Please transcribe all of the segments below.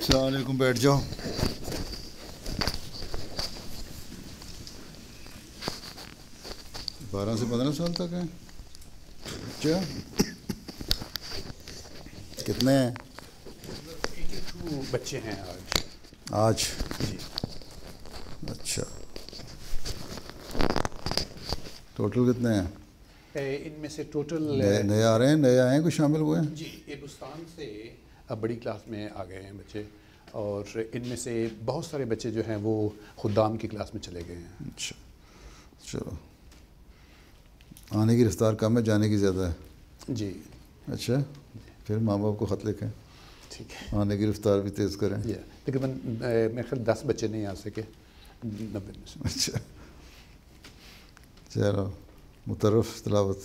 السلام علیکم، بیٹھ جاؤ. بارہ سے 15 سال تک ہیں. اچھا، کتنے ہیں؟ 82 بچے ہیں آج. جی. اچھا، ٹوٹل کتنے ہیں؟ ان میں سے ٹوٹل نئے آ رہے ہیں، نئے آئے ہیں، کچھ شامل ہوئے ہیں؟ جی ہندوستان سے اب بڑی کلاس میں آ گئے ہیں بچے، اور ان میں سے بہت سارے بچے جو ہیں وہ خدام کی کلاس میں چلے گئے ہیں. اچھا، چلو. آنے کی رفتار کم ہے، جانے کی زیادہ ہے. جی. اچھا، پھر ماں باپ کو خط لکھیں، ٹھیک ہے. آنے کی رفتار بھی تیز کریں. تقریباً میرے خیال 10 بچے نہیں آ سکے 90 میں سے. اچھا، چلو مترف تلاوت.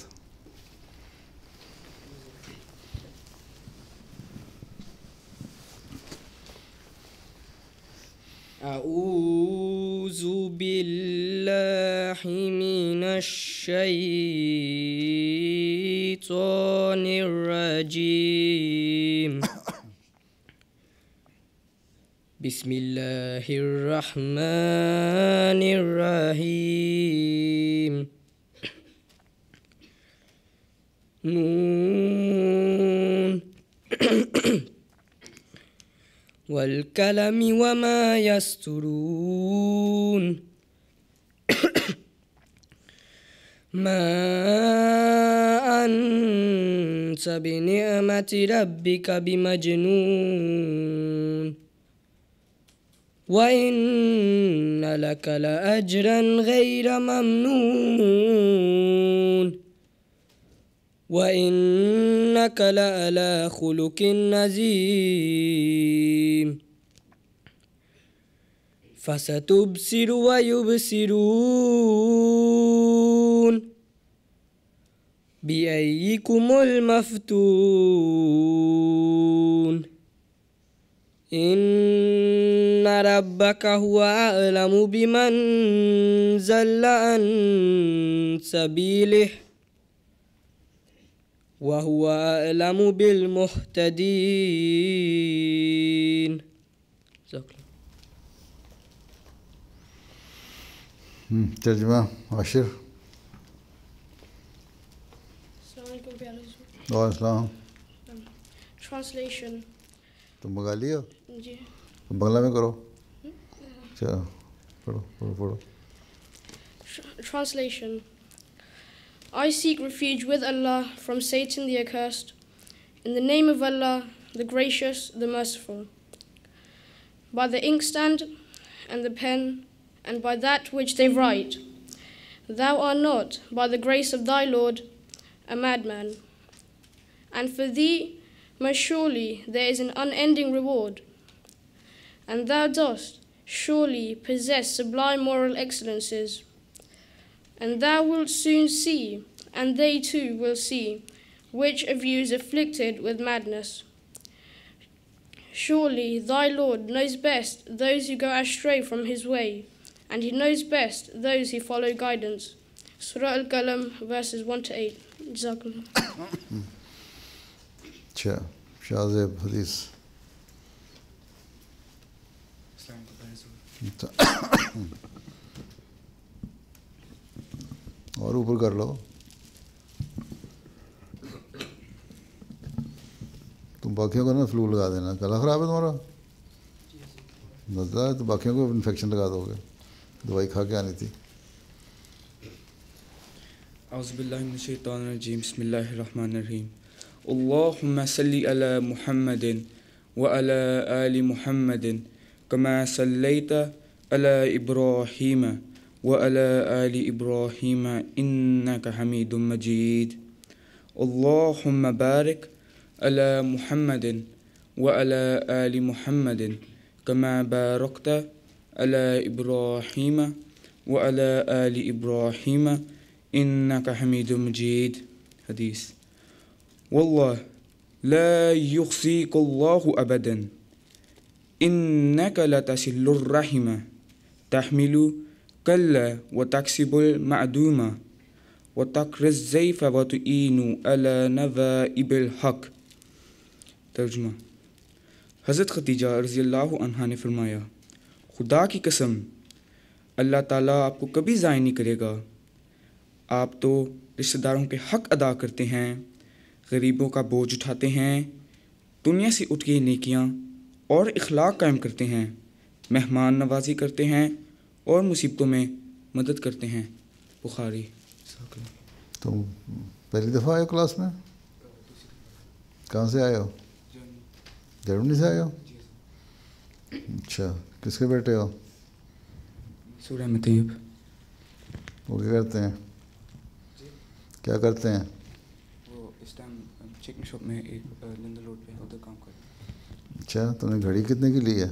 اعوذ باللہ من الشیطان الرجیم. بسم اللہ الرحمن الرحیم. نون والقلم وما يسطرون. ما أنت بنعمة ربك بمجنون وإن لك لأجرا غير ممنون وإنك لعلى خلق عظيم. فستبصر ويبصرون بأيكم المفتون. إن ربك هو أعلم بمن ضل عن سبيله وهو أعلم بالمهتدين. ترجمہ عاشر. وعلیکم السلام. Translation. تم بنگالی ہو؟ جی. تم بنگلہ میں کرو. اچھا، پڑھو پڑھو پڑھو. Translation. I seek refuge with Allah from Satan the accursed. In the name of Allah, the gracious, the merciful. By the inkstand and the pen, and by that which they write, thou art not, by the grace of thy Lord, a madman. And for thee, most surely there is an unending reward. And thou dost surely possess sublime moral excellences. And thou wilt soon see, and they too will see, which of you is afflicted with madness. Surely thy Lord knows best those who go astray from his way, and he knows best those who follow guidance. Surah Al-Qalam, verses 1-8. Jazakallah. اچھا، شاہ زیب حدیث. اور اوپر کر لو. تم باقیوں کو نا فلو لگا دینا. گلا خراب ہے تمہارا؟ نزلہ ہے تو باقیوں کو انفیکشن لگا دو گے. دوائی کھا کے آنی تھی. اعوذ باللہ من الشیطان الرجیم. بسم اللہ الرحمن الرحیم. اللہم صلی علی محمد وعلی آل محمد کما صلیت علی ابراہیم وعلی آل ابراہیم انک حمید مجید. اللہم بارک علی محمد وعلی آل محمد کما بارکت علی ابراہیم وعلی آل ابراہیم انک حمید مجید. حدیث. واللہ لا یخزیک اللہ ابدا انک لتصل الرحم تحمل کل وتکسب المعدوم وتقر الضیف وتعین علی نوائب الحق. ترجمہ. حضرت ختیجہ رضی اللہ عنہا نے فرمایا خدا کی قسم اللہ تعالیٰ آپ کو کبھی ضائع نہیں کرے گا. آپ تو رشتہ داروں کے حق ادا کرتے ہیں, غریبوں کا بوجھ اٹھاتے ہیں, دنیا سے اٹھ کے نیکیاں اور اخلاق قائم کرتے ہیں, مہمان نوازی کرتے ہیں اور مصیبتوں میں مدد کرتے ہیں. بخاری. تم پہلی دفعہ آئے ہو کلاس میں؟ کہاں سے آئے ہو؟ جرمنی سے آئے ہو؟ اچھا, کس کے بیٹے ہو؟ سورہ میں طیب. وہ کیا کرتے ہیں؟ کیا کرتے ہیں؟ وہ اس ٹائم چکن شاپ میں ایک لندن روڈ پہ ادھر کام کرتے ہیں. اچھا, تم نے گھڑی کتنے کی لی ہے؟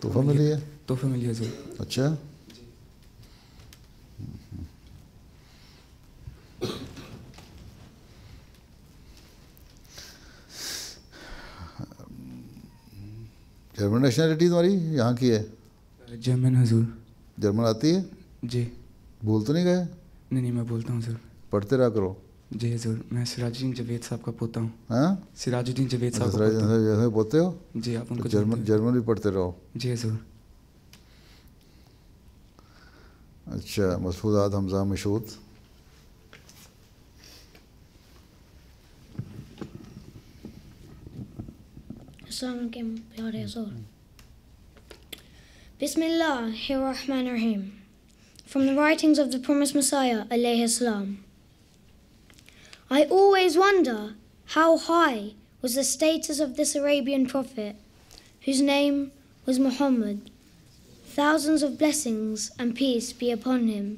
تحفہ ملی ہے؟ تحفہ ملی ہے ضرور. اچھا, جرمن نیشنلٹی تمہاری یہاں کی ہے؟ جرمن حضور. جرمن آتی ہے؟ جی. بھول تو نہیں گئے؟ نہیں میں بولتا ہوں ضرور. پڑھتے رہا کرو. جی حضور, میں سراج الدین جاوید صاحب کا پوتا ہوں. ہاں, سراج الدین جاوید صاحب کا سراج پوتا ہوں. جیسے بولتے ہو؟ جی آپ ان کو جرمن بھی پڑھتے رہو. جی حضور. اچھا, مسعود حمزہ مشہود. السلام علیکم پیارے حضور. بسم اللہ الرحمن الرحیم. From the writings of the promised Messiah alayhi salam. I always wonder how high was the status of this Arabian prophet, whose name was Muhammad. Thousands of blessings and peace be upon him.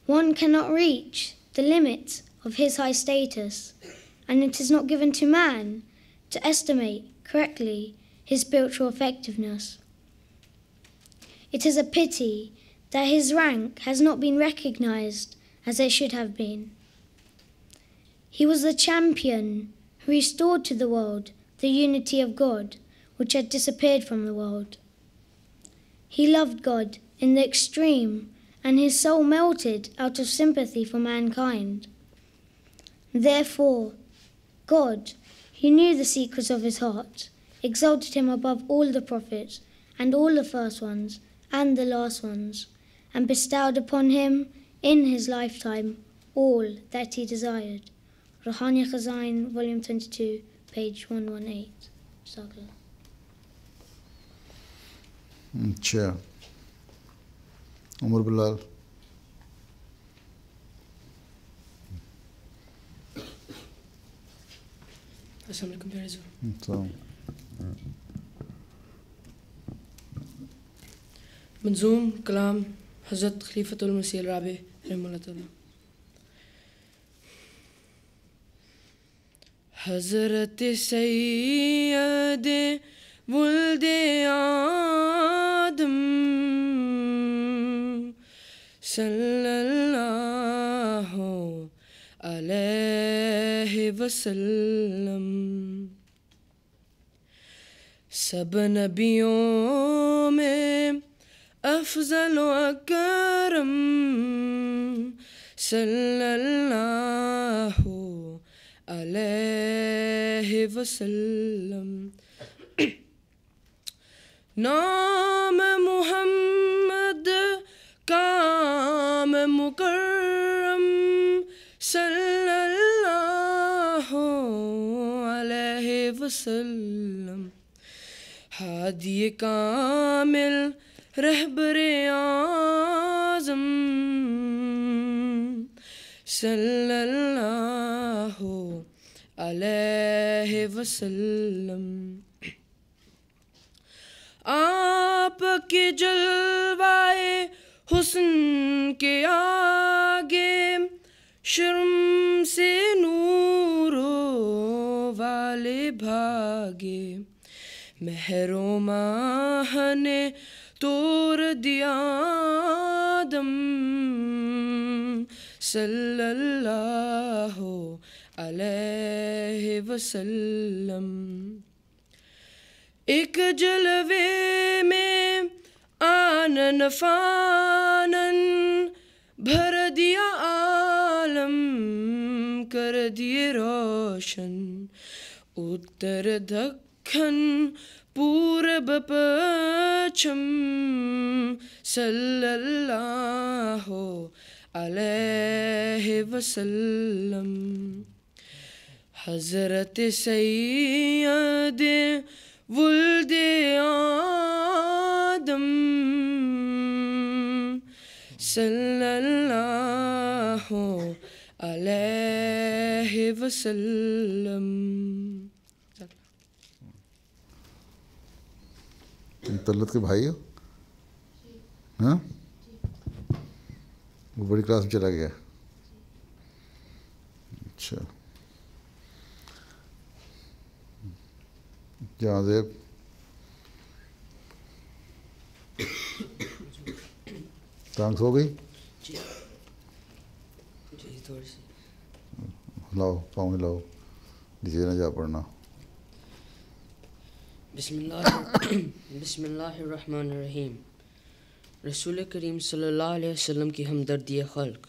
One cannot reach the limit of his high status, and it is not given to man to estimate correctly his spiritual effectiveness. It is a pity that his rank has not been recognized as it should have been. He was the champion who restored to the world the unity of God, which had disappeared from the world. He loved God in the extreme, and his soul melted out of sympathy for mankind. Therefore, God, who knew the secrets of his heart, exalted him above all the prophets, and all the first ones, and the last ones, and bestowed upon him in his lifetime all that he desired. Ruhani Khazain, Volume 22, page 118. Jazakallah. اچھا, عمر بلال. السلام علیکم پیارے حضور. منظوم کلام حضرت خلیفۃ المسیح الرابع رحمہ اللہ تعالیٰ. حضرت سید ولد آدم صلی اللہ علیہ وسلم سب نبیوں میں افضل و اکرم صلی اللہ علیہ وسلم. نام محمد کام مکرم صلی اللہ علیہ وسلم. ہادی کامل رہبر اعظم صلی اللہ علیہ وسلم. آپ کے جلوائے حسن کے آگے شرم سے نورو والے بھاگے. مہر و ماہ نے توڑ دیا آدم صلی اللہ علیہ وسلم. ایک جلوے میں آنن فانن بھر دیا عالم کر دیے روشن. اتر دھک کھن پورب پچھم صلی اللہ علیہ وسلم. حضرت سید ولد آدم صلی اللہ علیہ وسلم. تم طلت کے بھائی ہو؟ ہاں، وہ بڑی کلاس میں چلا گیا. اچھا، جہاں زیب ٹانگ ہو گئی؟ جی تھوڑی سی. لاؤ پاؤں ہلاؤ، نیچے نہ جا پڑنا. بسم اللہ الرحمن الرحیم. رسول کریم صلی اللہ علیہ وسلم کی ہمدردی خلق.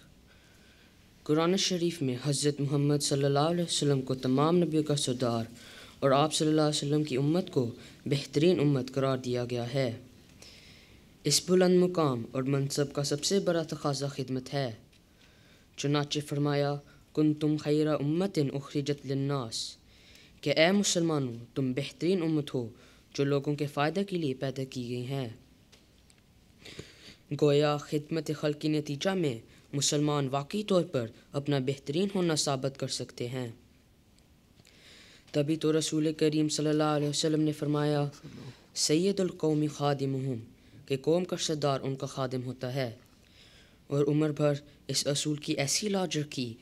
قرآن شریف میں حضرت محمد صلی اللہ علیہ وسلم کو تمام نبیوں کا سردار اور آپ صلی اللہ علیہ وسلم کی امت کو بہترین امت قرار دیا گیا ہے. اس بلند مقام اور منصب کا سب سے بڑا تقاضا خدمت ہے. چنانچہ فرمایا کنتم خیر امت اخرجت للناس، کہ اے مسلمانوں تم بہترین امت ہو جو لوگوں کے فائدہ کے لیے پیدا کی گئی ہیں. گویا خدمت خلق کے نتیجہ میں مسلمان واقعی طور پر اپنا بہترین ہونا ثابت کر سکتے ہیں. تبھی تو رسول کریم صلی اللہ علیہ وسلم نے فرمایا سید القوم خادمہم، کہ قوم کا سردار ان کا خادم ہوتا ہے، اور عمر بھر اس اصول کی ایسی لاج رکھی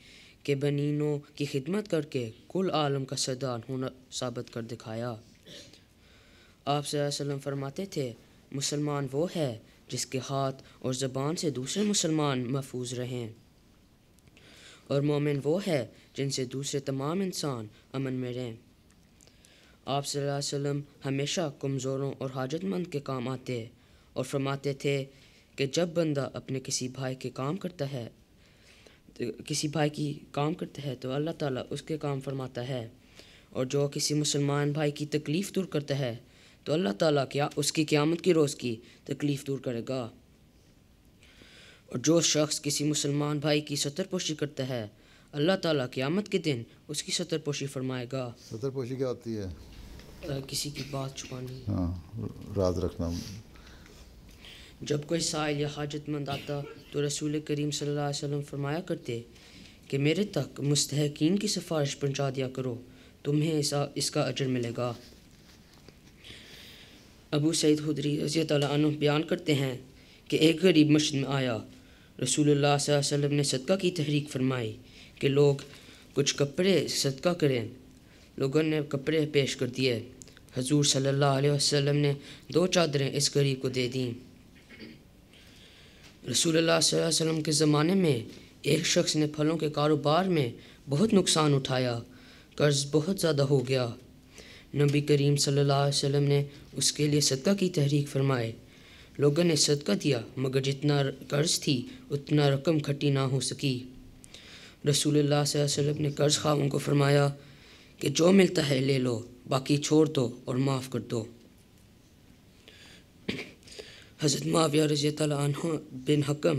کہ بنینوں کی خدمت کر کے کل عالم کا سردار ہونا ثابت کر دکھایا. آپ صلی اللہ علیہ وسلم فرماتے تھے مسلمان وہ ہے جس کے ہاتھ اور زبان سے دوسرے مسلمان محفوظ رہیں، اور مومن وہ ہے جن سے دوسرے تمام انسان امن میں رہیں. آپ صلی اللہ علیہ وسلم ہمیشہ کمزوروں اور حاجت مند کے کام آتے اور فرماتے تھے کہ جب بندہ اپنے کسی بھائی کی کام کرتا ہے تو اللہ تعالیٰ اس کے کام فرماتا ہے، اور جو کسی مسلمان بھائی کی تکلیف دور کرتا ہے تو اللہ تعالیٰ اس کی قیامت کی روز کی تکلیف دور کرے گا. اور جو شخص کسی مسلمان بھائی کی ستر پوشی کرتا ہے اللہ تعالیٰ قیامت کے دن اس کی ستر پوشی فرمائے گا. ستر پوشی کیا ہوتی ہے؟ کسی کی بات چھپانی، ہاں، راز رکھنا. جب کوئی سائل یا حاجت مند آتا تو رسول کریم صلی اللہ علیہ وسلم فرمایا کرتے کہ میرے تک مستحقین کی سفارش پہنچا دیا کرو، تمہیں اس کا اجر ملے گا. ابو سعید خدری رضی اللہ عنہ بیان کرتے ہیں کہ ایک غریب مسجد میں آیا. رسول اللہ صلی اللہ علیہ وسلم نے صدقہ کی تحریک فرمائی کہ لوگ کچھ کپڑے صدقہ کریں. لوگوں نے کپڑے پیش کر دیے. حضور صلی اللہ علیہ وسلم نے 2 چادریں اس غریب کو دے دیں. رسول اللہ صلی اللہ علیہ وسلم کے زمانے میں ایک شخص نے پھلوں کے کاروبار میں بہت نقصان اٹھایا، قرض بہت زیادہ ہو گیا. نبی کریم صلی اللہ علیہ وسلم نے اس کے لیے صدقہ کی تحریک فرمائے. لوگوں نے صدقہ دیا مگر جتنا قرض تھی اتنا رقم کھٹی نہ ہو سکی. رسول اللہ صلی اللہ علیہ وسلم نے قرض خواہوں کو فرمایا کہ جو ملتا ہے لے لو، باقی چھوڑ دو اور معاف کر دو. حضرت معاویہ رضی اللہ عنہ بن حکم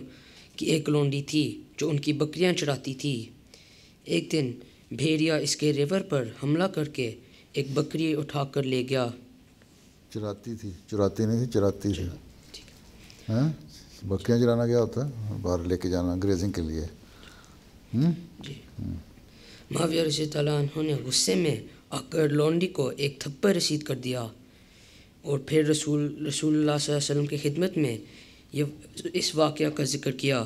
کی ایک لونڈی تھی جو ان کی بکریاں چراتی تھی. ایک دن بھیڑیا اس کے ریور پر حملہ کر کے ایک بکری اٹھا کر لے گیا. چراتی تھی، چراتی نہیں تھی، چراتی تھی. ہاں، بکریاں چرانا کیا ہوتا ہے؟ باہر لے کے جانا گریزنگ کے لیے. جی. معاویہ رضی اللہ عنہ نے غصے میں آ کر لونڈی کو ایک تھپڑ رسید کر دیا، اور پھر رسول اللہ صلی اللہ علیہ وسلم کی خدمت میں اس واقعہ کا ذکر کیا.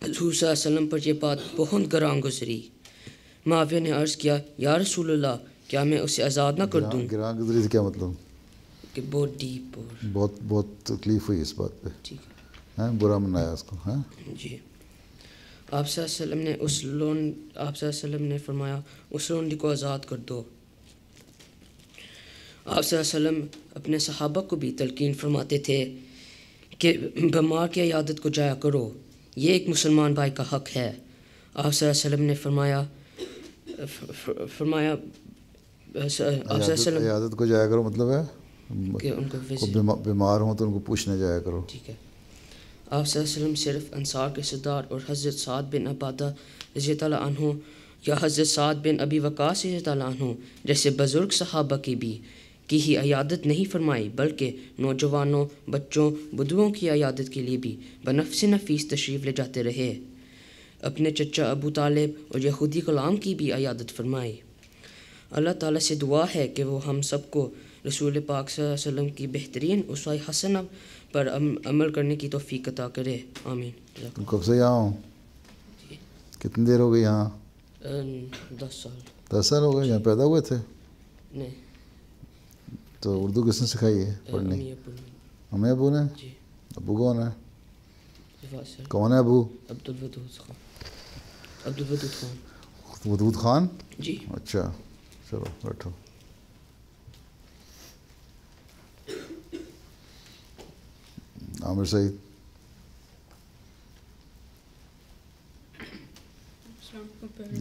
حضور صلی اللہ علیہ وسلم پر یہ بات بہت گراں گزری. معاویہ نے عرض کیا یا رسول اللہ کیا میں اسے آزاد نہ کر دوں؟ گراں گزری سے کیا مطلب؟ کہ بہت ڈیپ اور بہت تکلیف ہوئی اس بات پہ. ٹھیک ہے. ہاں، برا منایا اس کو. ہاں جی. آپ صلی اللہ علیہ وسلم نے آپ صلی اللہ علیہ وسلم نے فرمایا اس لونڈی کو آزاد کر دو. آپ صلی اللہ علیہ وسلم اپنے صحابہ کو بھی تلقین فرماتے تھے کہ بیمار کی عیادت کو جایا کرو، یہ ایک مسلمان بھائی کا حق ہے. آپ صلی اللہ علیہ وسلم نے فرمایا عیادت کو جایا کرو مطلب ہے کہ ان کو بیمار ہوں تو ان کو پوچھنے جایا کرو. ٹھیک ہے. آپ صلی اللہ علیہ وسلم صرف انصار کے سردار اور حضرت سعد بن عبادہ رضی اللہ عنہ یا حضرت سعد بن ابی وقاص رضی اللہ عنہ جیسے بزرگ صحابہ کی ہی عیادت نہیں فرمائی، بلکہ نوجوانوں، بچوں، بدوؤں کی عیادت کے لیے بھی بنفس نفیس تشریف لے جاتے رہے. اپنے چچا ابو طالب اور یہودی غلام کی بھی عیادت فرمائی. اللہ تعالیٰ سے دعا ہے کہ وہ ہم سب کو رسول پاک صلی اللہ علیہ وسلم کی بہترین اسوہ حسنہ پر عمل کرنے کی توفیق عطا کرے. آمین. تم کب سے یہاں ہو؟ کتنی دیر ہو گئی یہاں؟ 10 سال. 10 سال ہو گئے. یہاں پیدا ہوئے تھے؟ نہیں. تو اردو کس نے سکھائی ہے پڑھنی؟ امی ابو نے؟ جی. ابو کون ہے؟ کون ہے ابو؟ عبدالودود خان. عبدالودود خان. ودود خان؟ جی. اچھا چلو بیٹھو. عامر سعید.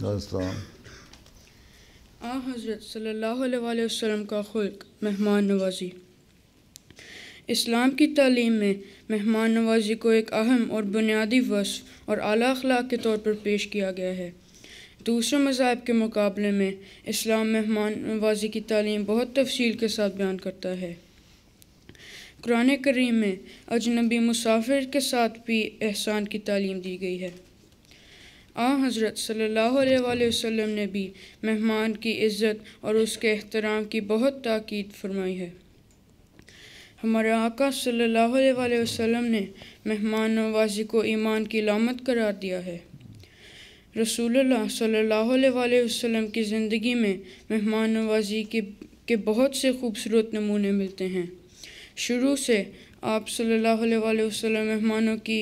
السلام. حضرت صلی اللہ علیہ وسلم کا خلق مہمان نوازی. اسلام کی تعلیم میں مہمان نوازی کو ایک اہم اور بنیادی وصف اور اعلیٰ اخلاق کے طور پر پیش کیا گیا ہے. دوسرے مذاہب کے مقابلے میں اسلام مہمان نوازی کی تعلیم بہت تفصیل کے ساتھ بیان کرتا ہے. قرآن کریم میں اجنبی مسافر کے ساتھ بھی احسان کی تعلیم دی گئی ہے. حضرت صلی اللہ علیہ وسلم نے بھی مہمان کی عزت اور اس کے احترام کی بہت تاکید فرمائی ہے. ہمارے آقا صلی اللہ علیہ وسلم نے مہمان نوازی کو ایمان کی علامت قرار دیا ہے. رسول اللہ صلی اللہ علیہ وسلم کی زندگی میں مہمان نوازی کے بہت سے خوبصورت نمونے ملتے ہیں. شروع سے آپ صلی اللہ علیہ وسلم مہمانوں کی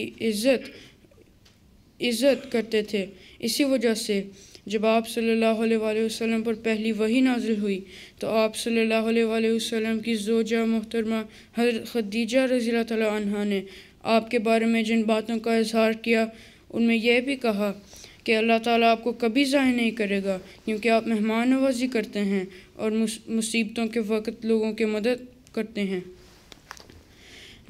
عزت کرتے تھے. اسی وجہ سے جب آپ صلی اللہ علیہ وسلم پر پہلی وحی نازل ہوئی تو آپ صلی اللہ علیہ وسلم کی زوجہ محترمہ حضرت خدیجہ رضی اللہ تعالیٰ عنہا نے آپ کے بارے میں جن باتوں کا اظہار کیا ان میں یہ بھی کہا کہ اللہ تعالیٰ آپ کو کبھی ضائع نہیں کرے گا کیونکہ آپ مہمان نوازی کرتے ہیں اور مصیبتوں کے وقت لوگوں کی مدد کرتے ہیں.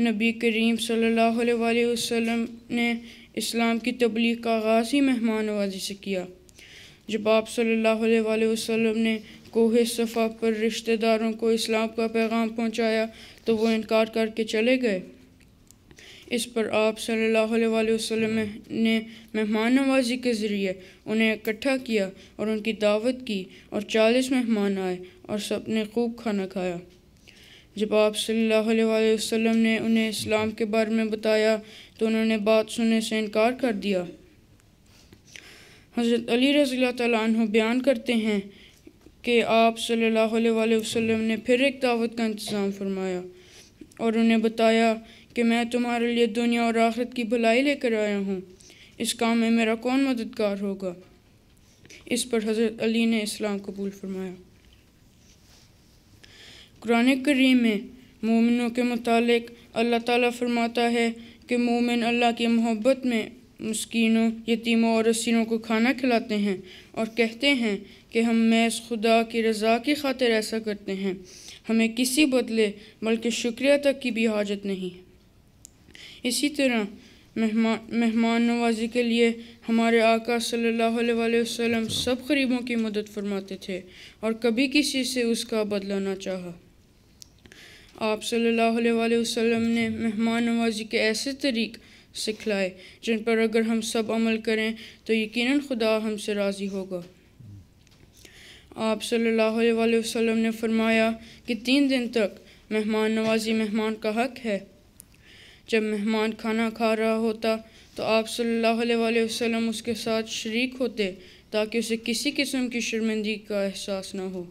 نبی کریم صلی اللہ علیہ وسلم نے اسلام کی تبلیغ کا آغاز ہی مہمان نوازی سے کیا. جب آپ صلی اللہ علیہ وسلم نے کوہ صفا پر رشتہ داروں کو اسلام کا پیغام پہنچایا تو وہ انکار کر کے چلے گئے. اس پر آپ صلی اللہ علیہ وسلم نے مہمان نوازی کے ذریعے انہیں اکٹھا کیا اور ان کی دعوت کی اور 40 مہمان آئے اور سب نے خوب کھانا کھایا. جب آپ صلی اللہ علیہ وسلم نے انہیں اسلام کے بارے میں بتایا تو انہوں نے بات سننے سے انکار کر دیا. حضرت علی رضی اللہ تعالیٰ عنہ بیان کرتے ہیں کہ آپ صلی اللہ علیہ وسلم نے پھر ایک دعوت کا انتظام فرمایا اور انہیں بتایا کہ میں تمہارے لیے دنیا اور آخرت کی بھلائی لے کر آیا ہوں. اس کام میں میرا کون مددگار ہوگا؟ اس پر حضرت علی نے اسلام قبول فرمایا. قرآن کریم میں مومنوں کے متعلق اللہ تعالیٰ فرماتا ہے کہ مومن اللہ کی محبت میں مسکینوں، یتیموں اور اسیروں کو کھانا کھلاتے ہیں اور کہتے ہیں کہ ہم محض خدا کی رضا کی خاطر ایسا کرتے ہیں، ہمیں کسی بدلے بلکہ شکریہ تک کی بھی حاجت نہیں. اسی طرح مہمان نوازی کے لیے ہمارے آقا صلی اللہ علیہ وسلم سب غریبوں کی مدد فرماتے تھے اور کبھی کسی سے اس کا بدلہ نہ چاہا. آپ صلی اللہ علیہ وسلم نے مہمان نوازی کے ایسے طریق سکھلائے جن پر اگر ہم سب عمل کریں تو یقیناً خدا ہم سے راضی ہوگا. آپ صلی اللہ علیہ وسلم نے فرمایا کہ 3 دن تک مہمان نوازی مہمان کا حق ہے. جب مہمان کھانا کھا رہا ہوتا تو آپ صلی اللہ علیہ وسلم اس کے ساتھ شریک ہوتے تاکہ اسے کسی قسم کی شرمندگی کا احساس نہ ہو.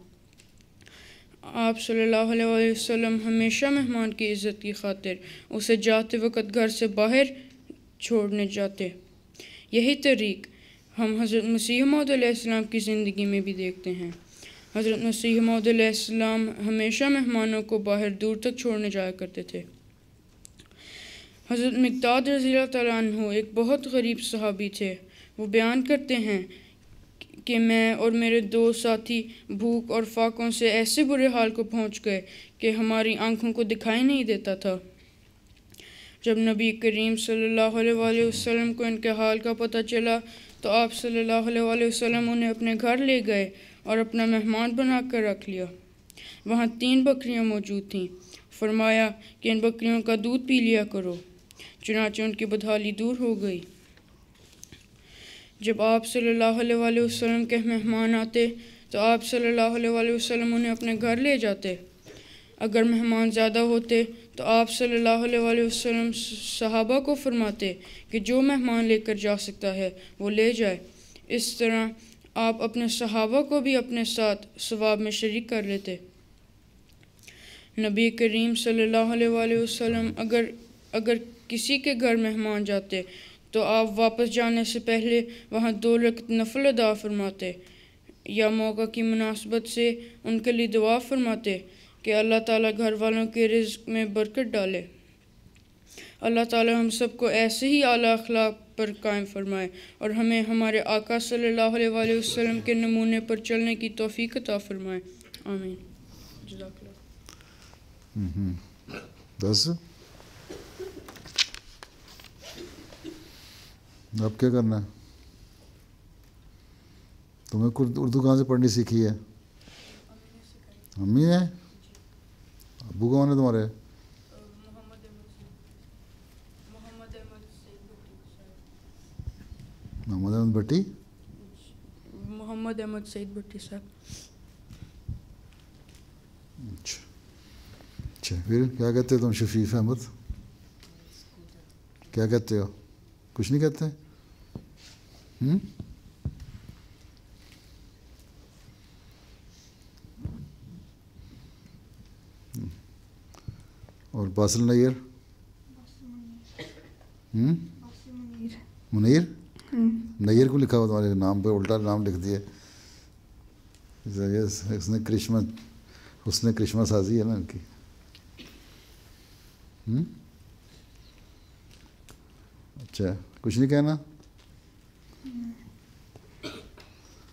آپ صلی اللہ علیہ وسلم ہمیشہ مہمان کی عزت کی خاطر اسے جاتے وقت گھر سے باہر چھوڑنے جاتے. یہی طریق ہم حضرت مسیح موعود علیہ السلام کی زندگی میں بھی دیکھتے ہیں. حضرت مسیح موعود علیہ السلام ہمیشہ مہمانوں کو باہر دور تک چھوڑنے جایا کرتے تھے. حضرت مقداد رضی اللہ تعالیٰ عنہ ایک بہت غریب صحابی تھے. وہ بیان کرتے ہیں کہ میں اور میرے دو ساتھی بھوک اور فاقوں سے ایسے برے حال کو پہنچ گئے کہ ہماری آنکھوں کو دکھائی نہیں دیتا تھا۔ جب نبی کریم صلی اللہ علیہ وآلہ وسلم کو ان کے حال کا پتہ چلا تو آپ صلی اللہ علیہ وآلہ وسلم انہیں اپنے گھر لے گئے اور اپنا مہمان بنا کر رکھ لیا۔ وہاں 3 بکریاں موجود تھیں۔ فرمایا کہ ان بکریوں کا دودھ پی لیا کرو، چنانچہ ان کی بدحالی دور ہو گئی۔ جب آپ صلی اللہ علیہ وآلہ وسلم کے مہمان آتے تو آپ صلی اللہ علیہ وآلہ وسلم انہیں اپنے گھر لے جاتے۔ اگر مہمان زیادہ ہوتے تو آپ صلی اللہ علیہ وآلہ وسلم صحابہ کو فرماتے کہ جو مہمان لے کر جا سکتا ہے وہ لے جائے۔ اس طرح آپ اپنے صحابہ کو بھی اپنے ساتھ ثواب میں شریک کر لیتے۔ نبی کریم صلی اللہ علیہ وآلہ وسلم اگر کسی کے گھر مہمان جاتے تو آپ واپس جانے سے پہلے وہاں 2 رکعت نفل ادا فرماتے یا موقع کی مناسبت سے ان کے لیے دعا فرماتے کہ اللہ تعالیٰ گھر والوں کے رزق میں برکت ڈالے۔ اللہ تعالیٰ ہم سب کو ایسے ہی اعلیٰ اخلاق پر قائم فرمائے اور ہمیں ہمارے آقا صلی اللہ علیہ وآلہ وسلم کے نمونے پر چلنے کی توفیق عطا فرمائے، آمین۔ جزاک اللہ۔ بس اب کیا کرنا ہے؟ تمہیں اردو کہاں سے پڑھنی سیکھی ہے؟ امی نے؟ ابو کون ہے تمہارے؟ محمد احمد بھٹی؟ محمد احمد سعید بھٹی صاحب۔ اچھا پھر کیا کہتے ہو تم شفیف احمد؟ کیا کہتے ہو؟ کچھ نہیں کہتے؟ اور باسل نیر؟ منیر؟ نیر کو لکھا ہوا تمہارے نام پہ، الٹا نام لکھ دیے۔ اس نے کرشمہ سازی ہے نا ان کی۔ اچھا کچھ نہیں کہنا؟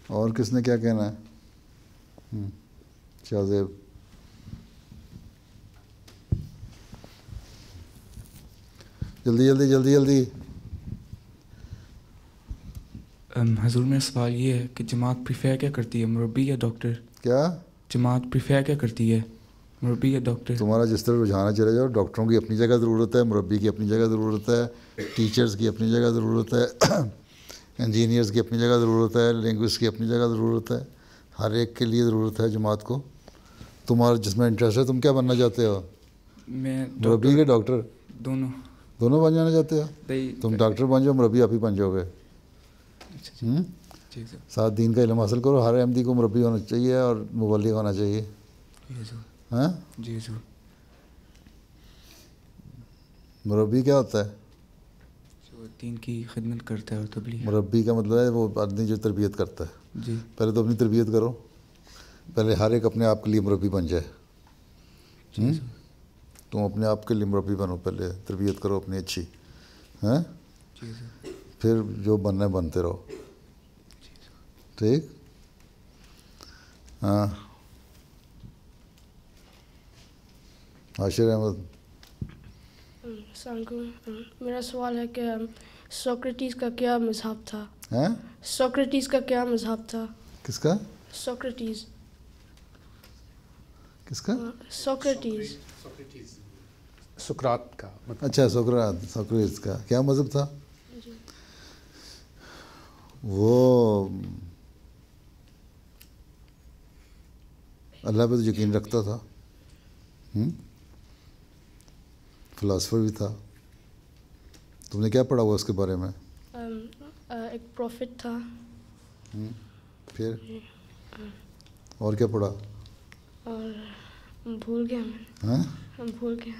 اور کس نے کیا کہنا ہے؟ شاہ زیب؟ جلدی جلدی جلدی جلدی۔ حضور میرا سوال یہ ہے کہ جماعت پریفیئر کیا کرتی ہے، مربی یا ڈاکٹر؟ کیا جماعت پریفیئر کیا کرتی ہے، مربی یا ڈاکٹر؟ تمہارا جس طرح رجحان ہے چلے جاؤ۔ ڈاکٹروں کی اپنی جگہ ضرورت ہے، مربی کی اپنی جگہ ضرورت ہے، ٹیچرز کی اپنی جگہ ضرورت ہے، انجینئرز کی اپنی جگہ ضرورت ہے، لینگویسٹ کی اپنی جگہ ضرورت ہے۔ ہر ایک کے لیے ضرورت ہے جماعت کو۔ تمہارا جس میں انٹرسٹ ہے، تم کیا بننا چاہتے ہو؟ میں مربی کے ڈاکٹر دونوں بن جانا چاہتے ہو؟ تم ڈاکٹر بن جاؤ، مربی آپ ہی بن جاؤ گے۔ ساتھ دین کا علم حاصل کرو۔ ہر احمدی کو مربی ہونا چاہیے اور مبلغ ہونا چاہیے۔ ہاں جی حضور۔ مربی کیا ہوتا ہے؟ جو دین کی خدمت کرتا ہے اور تبلیغ۔ مربی کا مطلب ہے وہ آدمی جو تربیت کرتا ہے۔ جی پہلے تو اپنی تربیت کرو، پہلے ہر ایک اپنے آپ کے لیے مربی بن جائے۔ تم اپنے آپ کے لیے مربی بنو، پہلے تربیت کرو اپنی اچھی، ہاں پھر جو بننا ہے بنتے رہو، ٹھیک؟ ہاں عاشر احمد۔ السلام علیکم۔ میرا سوال ہے کہ سوکریٹیز کا کیا مذہب تھا؟ سوکریٹیز کا کیا مذہب تھا؟ کس کا؟ سوکریٹیز۔ کس کا؟ سوکریٹیز۔ سقراط کا۔ اچھا سوکریٹس کا کیا مذہب تھا؟ وہ اللہ پہ تو یقین رکھتا تھا، فلاسفر بھی تھا۔ تم نے کیا پڑھا ہوا اس کے بارے میں؟ ایک پروفٹ تھا۔ پھر اور کیا پڑھا؟ اور بھول گیا میں۔ ہاں بھول گیا۔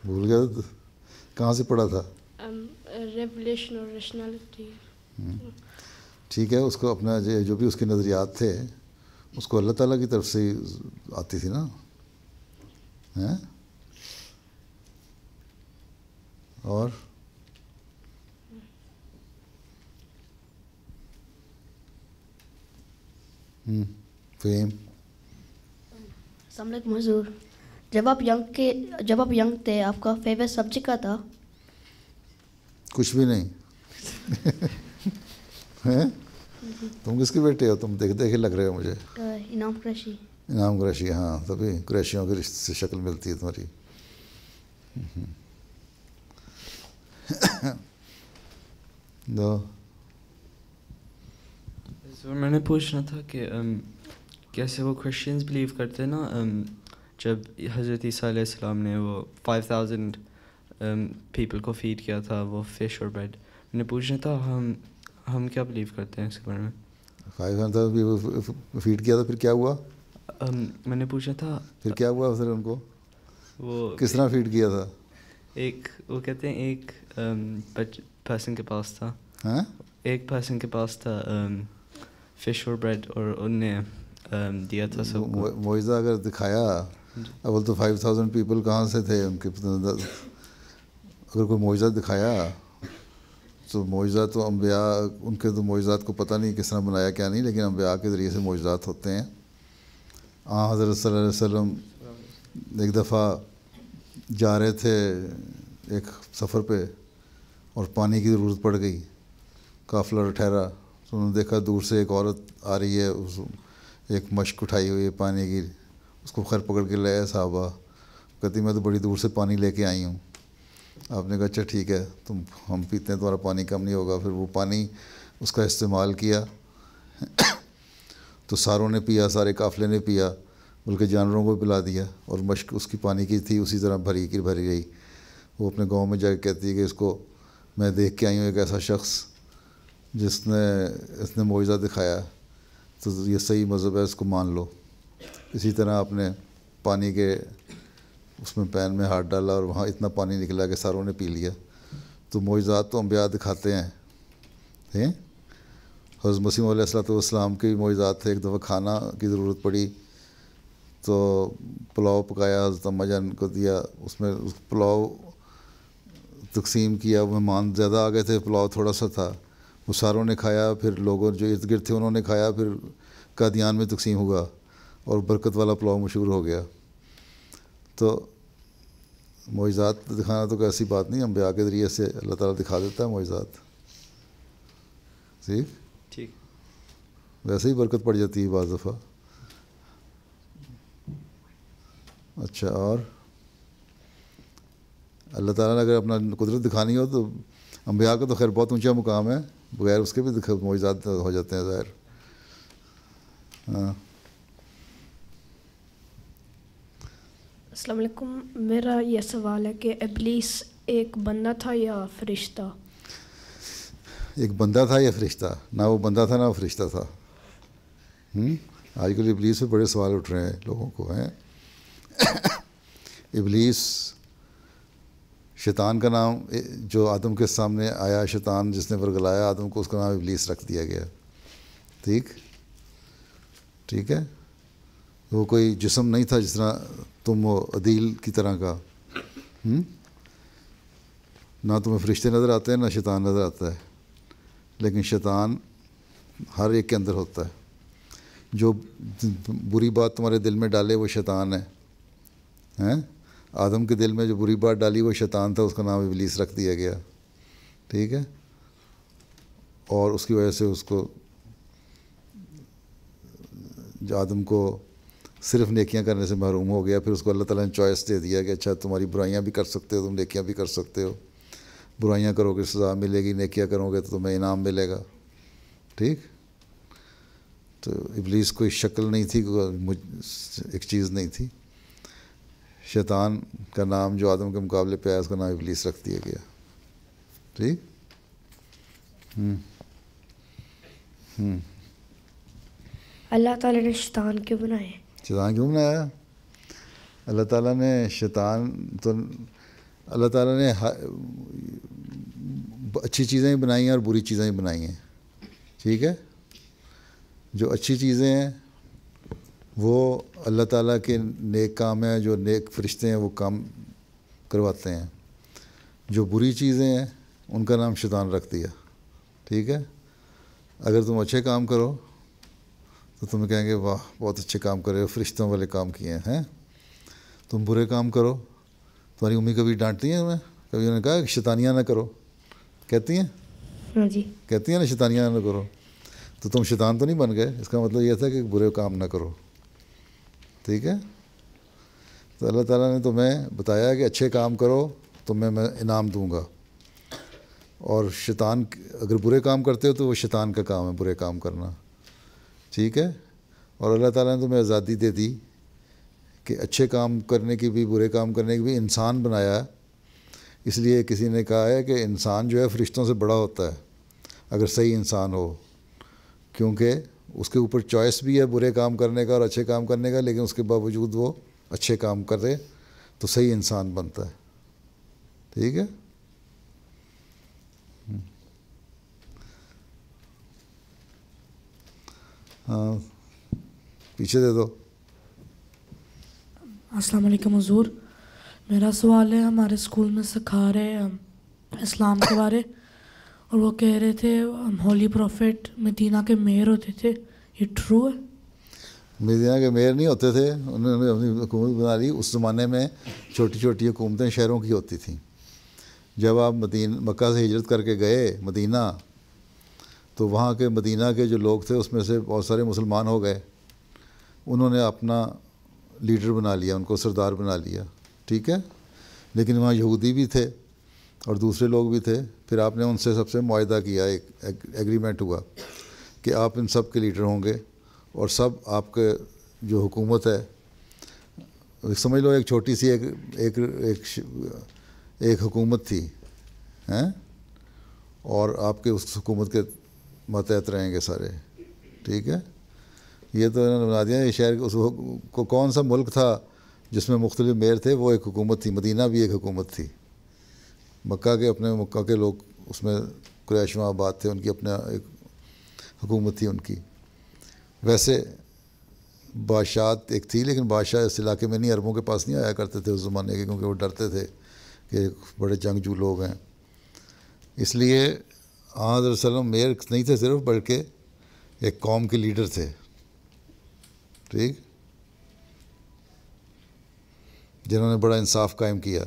بھول گیا تو کہاں سے پڑھا تھا؟ ریولیشن اور ریشنالٹی۔ ٹھیک ہے، اس کو اپنا جو بھی اس کے نظریات تھے اس کو اللہ تعالیٰ کی طرف سے ہی آتی تھی نا۔ اور فہیم. السلام علیکم حضور. جب آپ ینگ تھے آپ کا فیوریٹ سبجیکٹ کیا تھا؟ کچھ بھی نہیں. ہیں تم کس کے بیٹے ہو؟ تم دیکھے لگ رہے ہو مجھے. انعام قریشی. انعام قریشی. ہاں تبھی قریشیوں کی رشتے سے شکل ملتی ہے تمہاری. دو میں نے پوچھنا تھا کہ کیسے وہ کرسچنز بلیو کرتے نا جب حضرت عیسیٰ علیہ السلام نے وہ 5000 پیپل کو فیڈ کیا تھا وہ فش اور بریڈ. میں نے پوچھنا تھا ہم کیا بلیو کرتے ہیں اس کے بارے میں. 500 فیڈ کیا تھا پھر کیا ہوا؟ میں نے پوچھا تھا پھر کیا ہوا پھر ان کو وہ کس طرح فیڈ کیا تھا؟ ایک وہ کہتے ہیں ایک پرسن کے پاس تھا ایک پرسن کے پاس تھا فش اور بریڈ اور ان نے دیا تھا سب کو. معجزہ اگر دکھایا اول تو 5000 پیپل کہاں سے تھے ان کے؟ اگر کوئی معجزہ دکھایا تو معجزہ تو انبیاء ان کے تو معجزات کو پتہ نہیں کس طرح بنایا کیا نہیں، لیکن انبیاء کے ذریعے سے معجزات ہوتے ہیں. حضرت صلی اللہ علیہ وسلم ایک دفعہ جا رہے تھے ایک سفر پہ اور پانی کی ضرورت پڑ گئی. قافلہ ٹھہرا تو انہوں نے دیکھا دور سے ایک عورت آ رہی ہے، ایک مشک اٹھائی ہوئی ہے پانی کی. اس کو خیر پکڑ کے لے آئے صحابہ. کہتی میں تو بڑی دور سے پانی لے کے آئی ہوں. آپ نے کہا اچھا ٹھیک ہے ہم پیتے ہیں تمہارا پانی کم نہیں ہوگا. پھر وہ پانی اس کا استعمال کیا تو ساروں نے پیا، سارے قافلے نے پیا، بلکہ جانوروں کو پلا دیا. اور مشک اس کی پانی کی تھی اسی طرح بھری رہی. وہ اپنے گاؤں میں جا کے کہتی ہے کہ اس کو میں دیکھ کے آئی ہوں ایک ایسا شخص جس نے معجزہ دکھایا، تو یہ صحیح مذہب ہے، اس کو مان لو. اسی طرح آپ نے پانی کے اس میں پین میں ہاتھ ڈالا اور وہاں اتنا پانی نکلا کہ ساروں نے پی لیا. تو معجزات تو انبیاء دکھاتے ہیں. حضرت مسیح علیہ السلام کے معجزات تھے. ایک دفعہ کھانا کی ضرورت پڑی تو پلاؤ پکایا، حضرت اماں جان کو دیا. اس میں پلاؤ تقسیم کیا، مہمان زیادہ آ گئے تھے، پلاؤ تھوڑا سا تھا. وہ ساروں نے کھایا، پھر لوگوں جو ارد گرد تھے انہوں نے کھایا، پھر قادیان میں تقسیم ہوا اور برکت والا پلاؤ مشہور ہو گیا. تو معجزات دکھانا تو کوئی ایسی بات نہیں، انبیاء کے ذریعے سے اللہ تعالیٰ دکھا دیتا ہے معجزات. ٹھیک ویسے ہی برکت پڑ جاتی ہے بعض دفعہ. اچھا، اور اللہ تعالیٰ نے اگر اپنا قدرت دکھانی ہو تو انبیاء کا تو خیر بہت اونچا مقام ہے، بغیر اس کے بھی معجزات ہو جاتے ہیں ظاہر. ہاں السلام علیکم. میرا یہ سوال ہے کہ ابلیس ایک بندہ تھا یا فرشتہ؟ ایک بندہ تھا یا فرشتہ؟ نہ وہ بندہ تھا نہ وہ فرشتہ تھا. آج کل ابلیس پہ بڑے سوال اٹھ رہے ہیں لوگوں کو ہیں. ابلیس شیطان کا نام جو آدم کے سامنے آیا، شیطان جس نے ورگلایا آدم کو، اس کا نام ابلیس رکھ دیا گیا. ٹھیک ہے. وہ کوئی جسم نہیں تھا جس طرح تم وہ عدیل کی طرح کا. نہ تمہیں فرشتے نظر آتے ہیں نہ شیطان نظر آتا ہے، لیکن شیطان ہر ایک کے اندر ہوتا ہے. جو بری بات تمہارے دل میں ڈالے وہ شیطان ہے. آدم کے دل میں جو بری بات ڈالی وہ شیطان تھا، اس کا نام ابلیس رکھ دیا گیا. ٹھیک ہے. اور اس کی وجہ سے اس کو جو آدم کو صرف نیکیاں کرنے سے محروم ہو گیا. پھر اس کو اللہ تعالیٰ نے چوائس دے دیا کہ اچھا تمہاری برائیاں بھی کر سکتے ہو، تم نیکیاں بھی کر سکتے ہو. برائیاں کرو گے سزا ملے گی، نیکیاں کرو گے تو تمہیں انعام ملے گا. ٹھیک. تو ابلیس کوئی شکل نہیں تھی، ایک چیز نہیں تھی. شیطان کا نام جو آدم کے مقابلے پہ آیا اس کا نام ابلیس رکھ دیا گیا. ٹھیک. اللہ تعالیٰ نے شیطان کیوں بنائے؟ شیطان کیوں بنایا؟ اللہ تعالیٰ نے اللہ تعالیٰ نے اچھی چیزیں ہی بنائی ہیں اور بری چیزیں ہی بنائی ہیں. ٹھیک ہے. جو اچھی چیزیں ہیں وہ اللہ تعالیٰ کے نیک کام ہیں، جو نیک فرشتے ہیں وہ کام کرواتے ہیں. جو بری چیزیں ہیں ان کا نام شیطان رکھ دیا. ٹھیک ہے. اگر تم اچھے کام کرو تو تمہیں کہیں گے واہ بہت اچھے کام کر رہے ہو، فرشتوں والے کام کیے ہیں. تم برے کام کرو، تمہاری امی کبھی ڈانٹتی ہیں تمہیں؟ کبھی انہوں نے کہا کہ شیطانیاں نہ کرو؟ کہتی ہیں؟ ہاں جی. کہتی ہیں نا شیطانیاں نہ کرو. تو تم شیطان تو نہیں بن گئے، اس کا مطلب یہ تھا کہ برے کام نہ کرو. ٹھیک ہے. تو اللہ تعالیٰ نے تمہیں بتایا کہ اچھے کام کرو تمہیں میں انعام دوں گا، اور شیطان اگر برے کام کرتے ہو تو وہ شیطان کا کام ہے برے کام کرنا. ٹھیک ہے. اور اللہ تعالیٰ نے تمہیں آزادی دے دی کہ اچھے کام کرنے کی بھی برے کام کرنے کی بھی. انسان بنایا، اس لیے کسی نے کہا ہے کہ انسان جو ہے فرشتوں سے بڑا ہوتا ہے اگر صحیح انسان ہو، کیونکہ اس کے اوپر چوائس بھی ہے برے کام کرنے کا اور اچھے کام کرنے کا، لیکن اس کے باوجود وہ اچھے کام کرے تو صحیح انسان بنتا ہے. ٹھیک ہے. ہاں پیچھے دے دو. السلام علیکم حضور. میرا سوال ہے، ہمارے اسکول میں سکھا رہے ہیں اسلام کے بارے، اور وہ کہہ رہے تھے ہولی پروفٹ مدینہ کے میئر ہوتے تھے، یہ ٹرو ہے؟ مدینہ کے میئر نہیں ہوتے تھے، انہوں نے اپنی حکومت بنا لی. اس زمانے میں چھوٹی چھوٹی حکومتیں شہروں کی ہوتی تھیں. جب آپ مکہ سے ہجرت کر کے گئے مدینہ، تو وہاں کے مدینہ کے جو لوگ تھے اس میں سے بہت سارے مسلمان ہو گئے. انہوں نے اپنا لیڈر بنا لیا، ان کو سردار بنا لیا. ٹھیک ہے. لیکن وہاں یہودی بھی تھے اور دوسرے لوگ بھی تھے. پھر آپ نے ان سے سب سے معاہدہ کیا، ایک ایگریمنٹ ہوا کہ آپ ان سب کے لیڈر ہوں گے، اور سب آپ کے جو حکومت ہے، سمجھ لو ایک چھوٹی سی ایک حکومت تھی ہیں، اور آپ کے اس حکومت کے ماتحت رہیں گے سارے. ٹھیک ہے. یہ تو انہوں نے بنا دیا. یہ شہر کو کون سا ملک تھا جس میں مختلف میئر تھے؟ وہ ایک حکومت تھی. مدینہ بھی ایک حکومت تھی. مکہ کے اپنے مکہ کے لوگ اس میں قریش و آباد تھے، ان کی اپنا ایک حکومت تھی ان کی. ویسے بادشاہت ایک تھی، لیکن بادشاہ اس علاقے میں نہیں، عربوں کے پاس نہیں آیا کرتے تھے اس زمانے کے، کیونکہ وہ ڈرتے تھے کہ بڑے جنگجو لوگ ہیں. اس لیے آن حضرت صلی اللہ علیہ وسلم میئر نہیں تھے صرف، بلکہ ایک قوم کے لیڈر تھے. ٹھیک. جنہوں نے بڑا انصاف قائم کیا،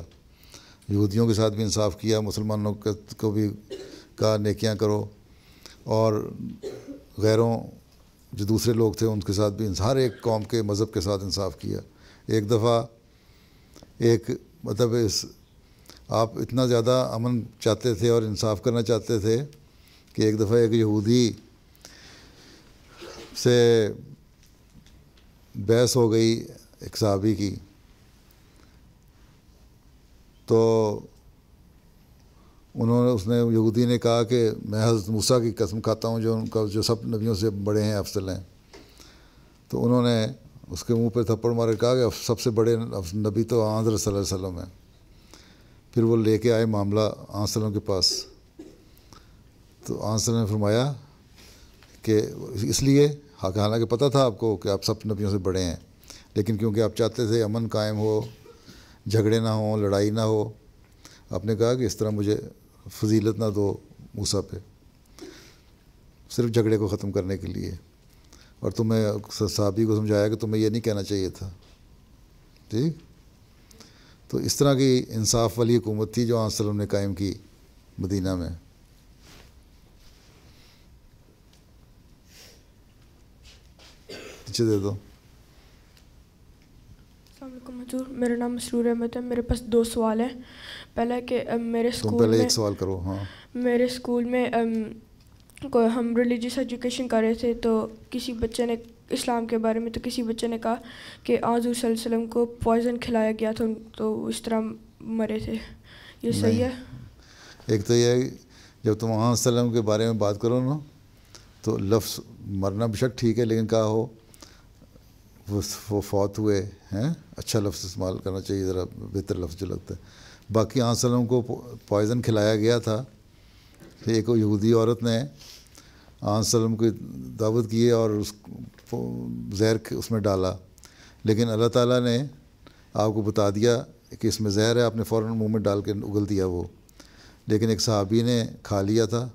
یہودیوں کے ساتھ بھی انصاف کیا، مسلمانوں کو بھی کہا نیکیاں کرو، اور غیروں جو دوسرے لوگ تھے ان کے ساتھ بھی، ہر ایک قوم کے مذہب کے ساتھ انصاف کیا. ایک دفعہ مطلب آپ اتنا زیادہ امن چاہتے تھے اور انصاف کرنا چاہتے تھے کہ ایک دفعہ ایک یہودی سے بحث ہو گئی ایک صحابی کی. تو اس نے یہودی نے کہا کہ میں حضرت موسیٰ کی قسم کھاتا ہوں جو سب نبیوں سے بڑے ہیں، افضل ہیں. تو انہوں نے اس کے منہ پہ تھپڑ مار کے کہا کہ سب سے بڑے نبی تو حضرت صلی اللہ علیہ وسلم ہیں. پھر وہ لے کے آئے معاملہ آن صلی اللہ علیہ وسلم کے پاس. تو آن صلی اللہ علیہ وسلم نے فرمایا کہ اس لیے حالانکہ پتہ تھا آپ کو کہ آپ سب نبیوں سے بڑے ہیں، لیکن کیونکہ آپ چاہتے تھے امن قائم ہو، جھگڑے نہ ہوں، لڑائی نہ ہو، آپ نے کہا کہ اس طرح مجھے فضیلت نہ دو موسیٰ پہ، صرف جھگڑے کو ختم کرنے کے لیے. اور تمہیں صحابی کو سمجھایا کہ تمہیں یہ نہیں کہنا چاہیے تھا. ٹھیک. تو اس طرح کی انصاف والی حکومت تھی جو آن صلی اللہ علیہ وسلم نے قائم کی مدینہ میں. پیچھے دے دو. السلام علیکم حضور. میرا نام مسرور احمد ہے. میرے پاس 2 سوال ہیں. پہلا کہ میرے اسکول پہلے میں ایک سوال کرو. ہاں. میرے اسکول میں ہم ریلیجیس ایجوکیشن کر رہے تھے، تو کسی بچے نے اسلام کے بارے میں، تو کسی بچے نے کہا کہ حضور صلی اللہ علیہ وسلم کو پوائزن کھلایا گیا تھا تو اس طرح مرے تھے. یہ صحیح ہے؟ ایک تو یہ ہے جب تم وہاں صلی اللہ علیہ وسلم کے بارے میں بات کرو نا، تو لفظ مرنا بے شک ٹھیک ہے، لیکن کہا ہو وہ فوت ہوئے ہیں، اچھا لفظ استعمال کرنا چاہیے، ذرا بہتر لفظ جو لگتا ہے. باقی آن صلی اللہ علیہ وسلم کو پوائزن کھلایا گیا تھا. ایک یہودی عورت نے آن صلی اللہ علیہ وسلم کی دعوت کی اور اس زہر اس میں ڈالا، لیکن اللہ تعالیٰ نے آپ کو بتا دیا کہ اس میں زہر ہے، آپ نے فوراً منہ میں ڈال کے اگل دیا وہ. لیکن ایک صحابی نے کھا لیا تھا،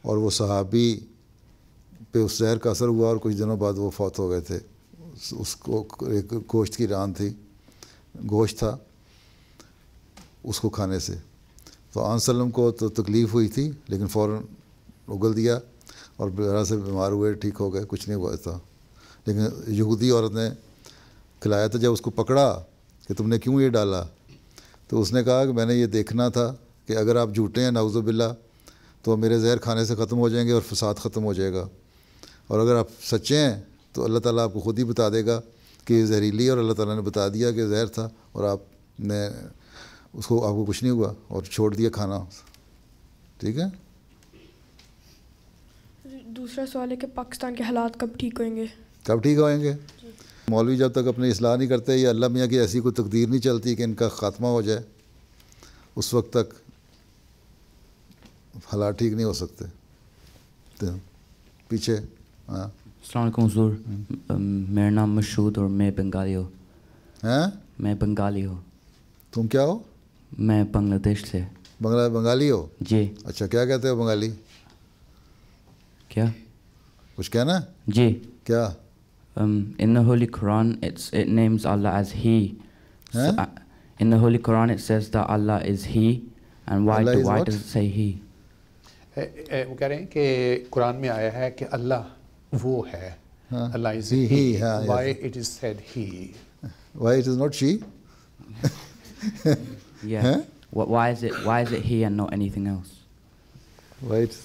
اور وہ صحابی پہ اس زہر کا اثر ہوا اور کچھ دنوں بعد وہ فوت ہو گئے تھے. اس کو ایک گوشت کی ران تھی, گوشت تھا, اس کو کھانے سے. تو آن وسلم کو تو تکلیف ہوئی تھی لیکن فوراً اگل دیا اور ذرا سے بیمار ہوئے, ٹھیک ہو گئے, کچھ نہیں ہوا تھا. لیکن یہودی عورت نے کھلایا تھا. جب اس کو پکڑا کہ تم نے کیوں یہ ڈالا, تو اس نے کہا کہ میں نے یہ دیکھنا تھا کہ اگر آپ جھوٹے ہیں نعوذ باللہ تو میرے زہر کھانے سے ختم ہو جائیں گے اور فساد ختم ہو جائے گا, اور اگر آپ سچے ہیں تو اللہ تعالیٰ آپ کو خود ہی بتا دے گا کہ یہ زہریلی, اور اللہ تعالیٰ نے بتا دیا کہ زہر تھا اور آپ نے اس کو, آپ کو کچھ نہیں ہوا اور چھوڑ دیا کھانا. ٹھیک ہے. دوسرا سوال ہے کہ پاکستان کے حالات کب ٹھیک ہوئیں گے؟ کب ٹھیک ہوئیں گے؟ مولوی جب تک اپنی اصلاح نہیں کرتے یا اللہ میاں کی ایسی کوئی تقدیر نہیں چلتی کہ ان کا خاتمہ ہو جائے, اس وقت تک حالات ٹھیک نہیں ہو سکتے. پیچھے. ہاں السلام علیکم حضور, میرا نام مشہود اور میں بنگالی ہوں. ہیں؟ میں بنگالی ہوں. تم کیا ہو؟ میں بنگلہ دیش سے. بنگالی ہو؟ جی. اچھا, کیا کہتے ہو بنگالی؟ کیا کچھ کہنا؟ جی. کیا؟ In the Holy Quran it names Allah as He. So, in the Holy Quran it says that Allah is He, and why does it say He? وہ کہہ رہے ہیں کہ قرآن میں آیا ہے کہ اللہ وہ ہے. Allah is He. Why it is said He? Why it is not she? Yeah. Why is it He and not anything else?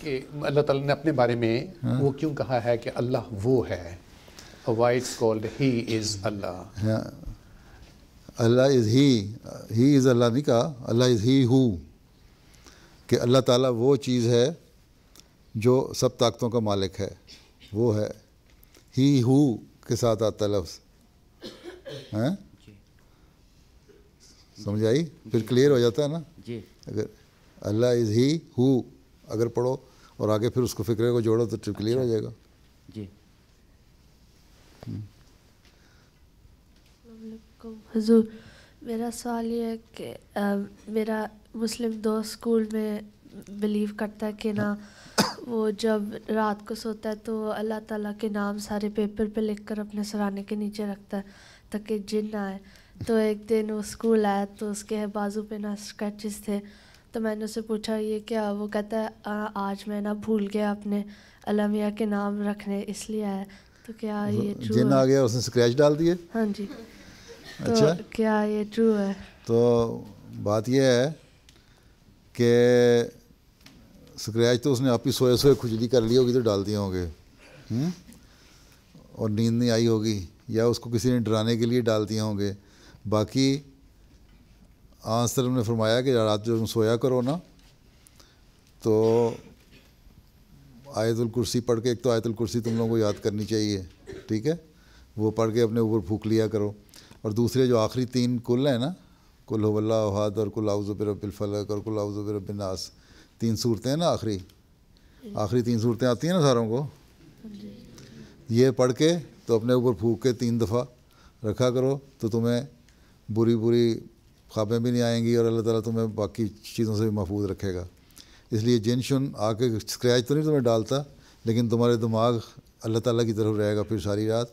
کہ اللہ تعالیٰ نے اپنے بارے میں وہ کیوں کہا ہے کہ اللہ وہ ہے, اور why it's called He is Allah. Allah is He is اللہ نہیں کہا, اللہ از He who, کہ اللہ تعالیٰ وہ چیز ہے جو سب طاقتوں کا مالک ہے, وہ ہے. He who کے ساتھ آتا لفظ, ہیں سمجھ آئی؟ پھر کلیئر ہو جاتا ہے نا. جی. اگر اللہ از He who اگر پڑھو اور آگے پھر اس کو فکرے کو جوڑو تو کلیئر ہو جائے گا. جی. حضور, میرا سوال یہ ہے کہ میرا مسلم دوست اسکول میں بلیو کرتا ہے کہ نا وہ جب رات کو سوتا ہے تو وہ اللہ تعالیٰ کے نام سارے پیپر پہ لکھ کر اپنے سرانے کے نیچے رکھتا ہے تاکہ جن نہ آئے. تو ایک دن وہ اسکول آیا تو اس کے بازو پہ نا اسکریچز تھے, تو میں نے اسے پوچھا یہ کیا, وہ کہتا ہے آج میں نا بھول گیا اپنے اللہ میاں کے نام رکھنے اس لیے آیا. تو کیا یہ ٹرو ہے؟ جن آ گیا اس نے اسکریچ ڈال دیے؟ ہاں جی. تو اچھا, کیا یہ ٹرو ہے؟ تو بات یہ ہے کہ اسکریچ تو اس نے آپ ہی سوئے سوئے کھجلی کر لی ہوگی تو ڈال دیے ہوں گے, اور نیند نہیں آئی ہوگی, یا اس کو کسی نے ڈرانے کے لیے ڈال دیے ہوں گے. باقی آن وسلم نے فرمایا کہ رات جو تم سویا کرو نا تو آیت الکرسی پڑھ کے, ایک تو آیت الکرسی تم لوگوں کو یاد کرنی چاہیے, ٹھیک ہے, وہ پڑھ کے اپنے اوپر پھونک لیا کرو. اور دوسرے جو آخری 3 کل ہیں نا, کل هو اللہ احد اور کل اعوذ برب الفلق اور کل اعوذ برب الناس, 3 صورتیں ہیں نا, آخری 3 صورتیں آتی ہیں نا ساروں کو, یہ پڑھ کے تو اپنے اوپر پھونک کے 3 دفعہ رکھا کرو تو تمہیں بری خوابیں بھی نہیں آئیں گی اور اللہ تعالیٰ تمہیں باقی چیزوں سے بھی محفوظ رکھے گا. اس لیے جن شن آ کے اسکریچ تو نہیں تمہیں ڈالتا, لیکن تمہارے دماغ اللہ تعالیٰ کی طرف رہے گا پھر ساری رات,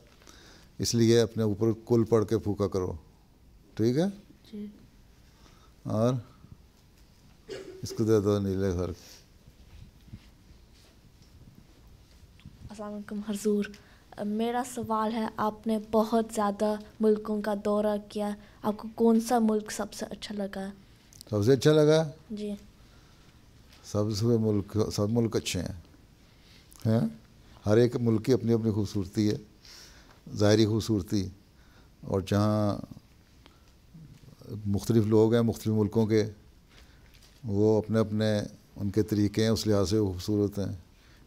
اس لیے اپنے اوپر کل پڑھ کے پھونکا کرو, ٹھیک ہے. جی. اور اس کو دے دو نیلے سر. السلام علیکم حضور, میرا سوال ہے, آپ نے بہت زیادہ ملکوں کا دورہ کیا, آپ کو کون سا ملک سب سے اچھا لگا؟ سب سے اچھا لگا؟ جی. سب ملک اچھے ہیں, ہر ایک ملک کی اپنی اپنی خوبصورتی ہے, ظاہری خوبصورتی, اور جہاں مختلف لوگ ہیں مختلف ملکوں کے, وہ اپنے اپنے ان کے طریقے ہیں, اس لحاظ سے وہ خوبصورت ہیں.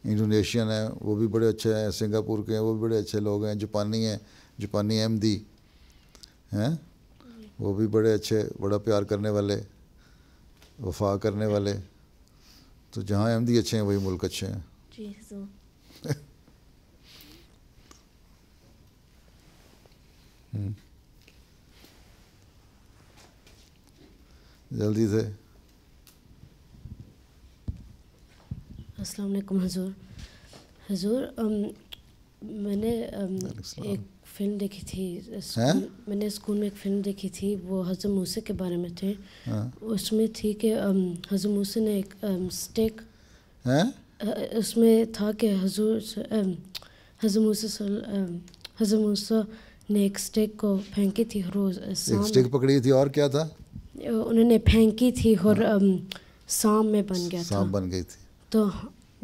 انڈونیشین ہیں, وہ بھی بڑے اچھے ہیں, سنگاپور کے ہیں, وہ بھی بڑے اچھے لوگ ہیں. جاپانی ہیں, جاپانی احمدی ہیں, وہ بھی بڑے اچھے, بڑا پیار کرنے والے, وفا کرنے والے. تو جہاں احمدی اچھے ہیں وہی ملک اچھے ہیں. جی حضور. جلدی سے. السلام علیکم حضور. حضور میں نے ایک فلم دیکھی تھی، میں نے اسکول میں ایک فلم دیکھی تھی، وہ حضرت موسیٰ کے بارے میں تھے. اس میں تھی کہ حضرت موسیٰ نے ایک اسٹیک، اس میں تھا کہ حضرت موسیٰ نے ایک اسٹیک کو پھینکی تھی، روز اسٹیک پکڑی تھی اور کیا تھا، انہوں نے پھینکی تھی اور سام میں بن گیا تھا، سام بن گئی تھی. تو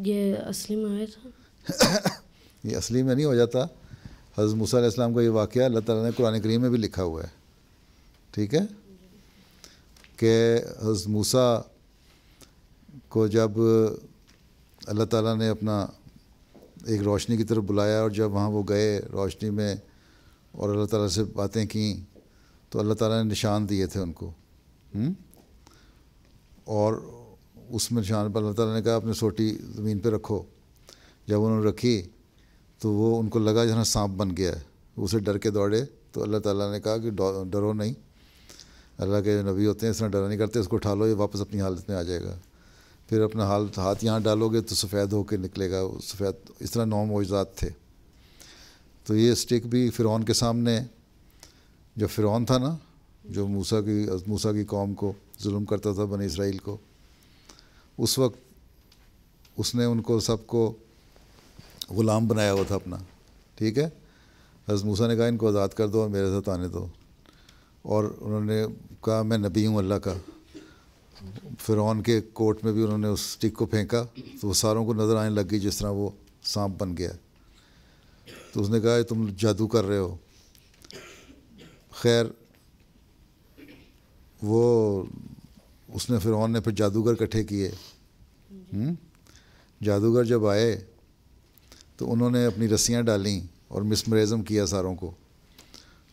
یہ اصلی میں آیا تھا؟ یہ اصلی میں نہیں ہو جاتا. حضرت موسیٰ علیہ السلام کا یہ واقعہ اللہ تعالیٰ نے قرآن کریم میں بھی لکھا ہوا ہے. ٹھیک ہے، کہ حضرت موسیٰ کو جب اللہ تعالیٰ نے اپنا ایک روشنی کی طرف بلایا، اور جب وہاں وہ گئے روشنی میں اور اللہ تعالیٰ سے باتیں کیں، تو اللہ تعالیٰ نے نشان دیے تھے ان کو، اور اس میں نشان پر اللہ تعالیٰ نے کہا اپنے سوٹی زمین پہ رکھو. جب انہوں نے رکھی تو وہ ان کو لگا جہاں سانپ بن گیا ہے، اسے ڈر کے دوڑے. تو اللہ تعالیٰ نے کہا کہ ڈرو نہیں، اللہ کے جو نبی ہوتے ہیں اس طرح ڈرا نہیں کرتے، اس کو اٹھا لو، یہ واپس اپنی حالت میں آ جائے گا. پھر اپنا ہاتھ یہاں ڈالو گے تو سفید ہو کے نکلے گا، سفید. اس طرح 9 معجزات تھے. تو یہ اسٹک بھی فرعون کے سامنے، جب فرعون تھا نا، جو موسیٰ کی قوم کو ظلم کرتا تھا، بنی اسرائیل کو، اس وقت اس نے ان کو سب کو غلام بنایا ہوا تھا اپنا. ٹھیک ہے، حضرت موسیٰ نے کہا ان کو آزاد کر دو اور میرے ساتھ آنے دو، اور انہوں نے کہا میں نبی ہوں اللہ کا. فرعون کے کوٹ میں بھی انہوں نے اس اسٹک کو پھینکا تو وہ ساروں کو نظر آنے لگ گئی جس طرح وہ سانپ بن گیا. تو اس نے کہا تم جادو کر رہے ہو. خیر وہ اس نے فرعون نے پھر جادوگر اکٹھے کیے. جادوگر جب آئے تو انہوں نے اپنی رسیاں ڈالیں اور مسمرزم کیا ساروں کو،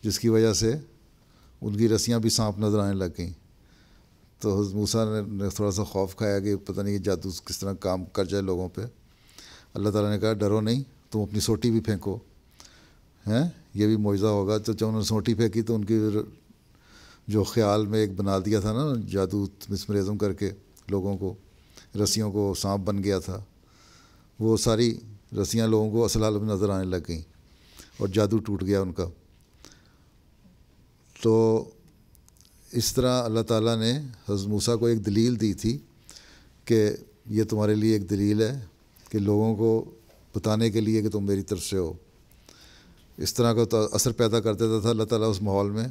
جس کی وجہ سے ان کی رسیاں بھی سانپ نظر آنے لگ گئیں. تو حضرت موسیٰ نے تھوڑا سا خوف کھایا کہ پتہ نہیں کہ جادو کس طرح کام کر جائے لوگوں پہ. اللہ تعالیٰ نے کہا ڈرو نہیں، تم اپنی سوٹی بھی پھینکو، یہ بھی معجزہ ہوگا. تو جب انہوں نے سوٹی پھینکی تو ان کی جو خیال میں ایک بنا دیا تھا نا جادو مسمرزم کر کے لوگوں کو، رسیوں کو سانپ بن گیا تھا، وہ ساری رسیاں لوگوں کو اصل حالت میں نظر آنے لگ گئیں اور جادو ٹوٹ گیا ان کا. تو اس طرح اللہ تعالیٰ نے حضرت موسیٰ کو ایک دلیل دی تھی کہ یہ تمہارے لیے ایک دلیل ہے کہ لوگوں کو بتانے کے لیے کہ تم میری طرف سے ہو. اس طرح کا اثر پیدا کر دیتا تھا اللہ تعالیٰ اس ماحول میں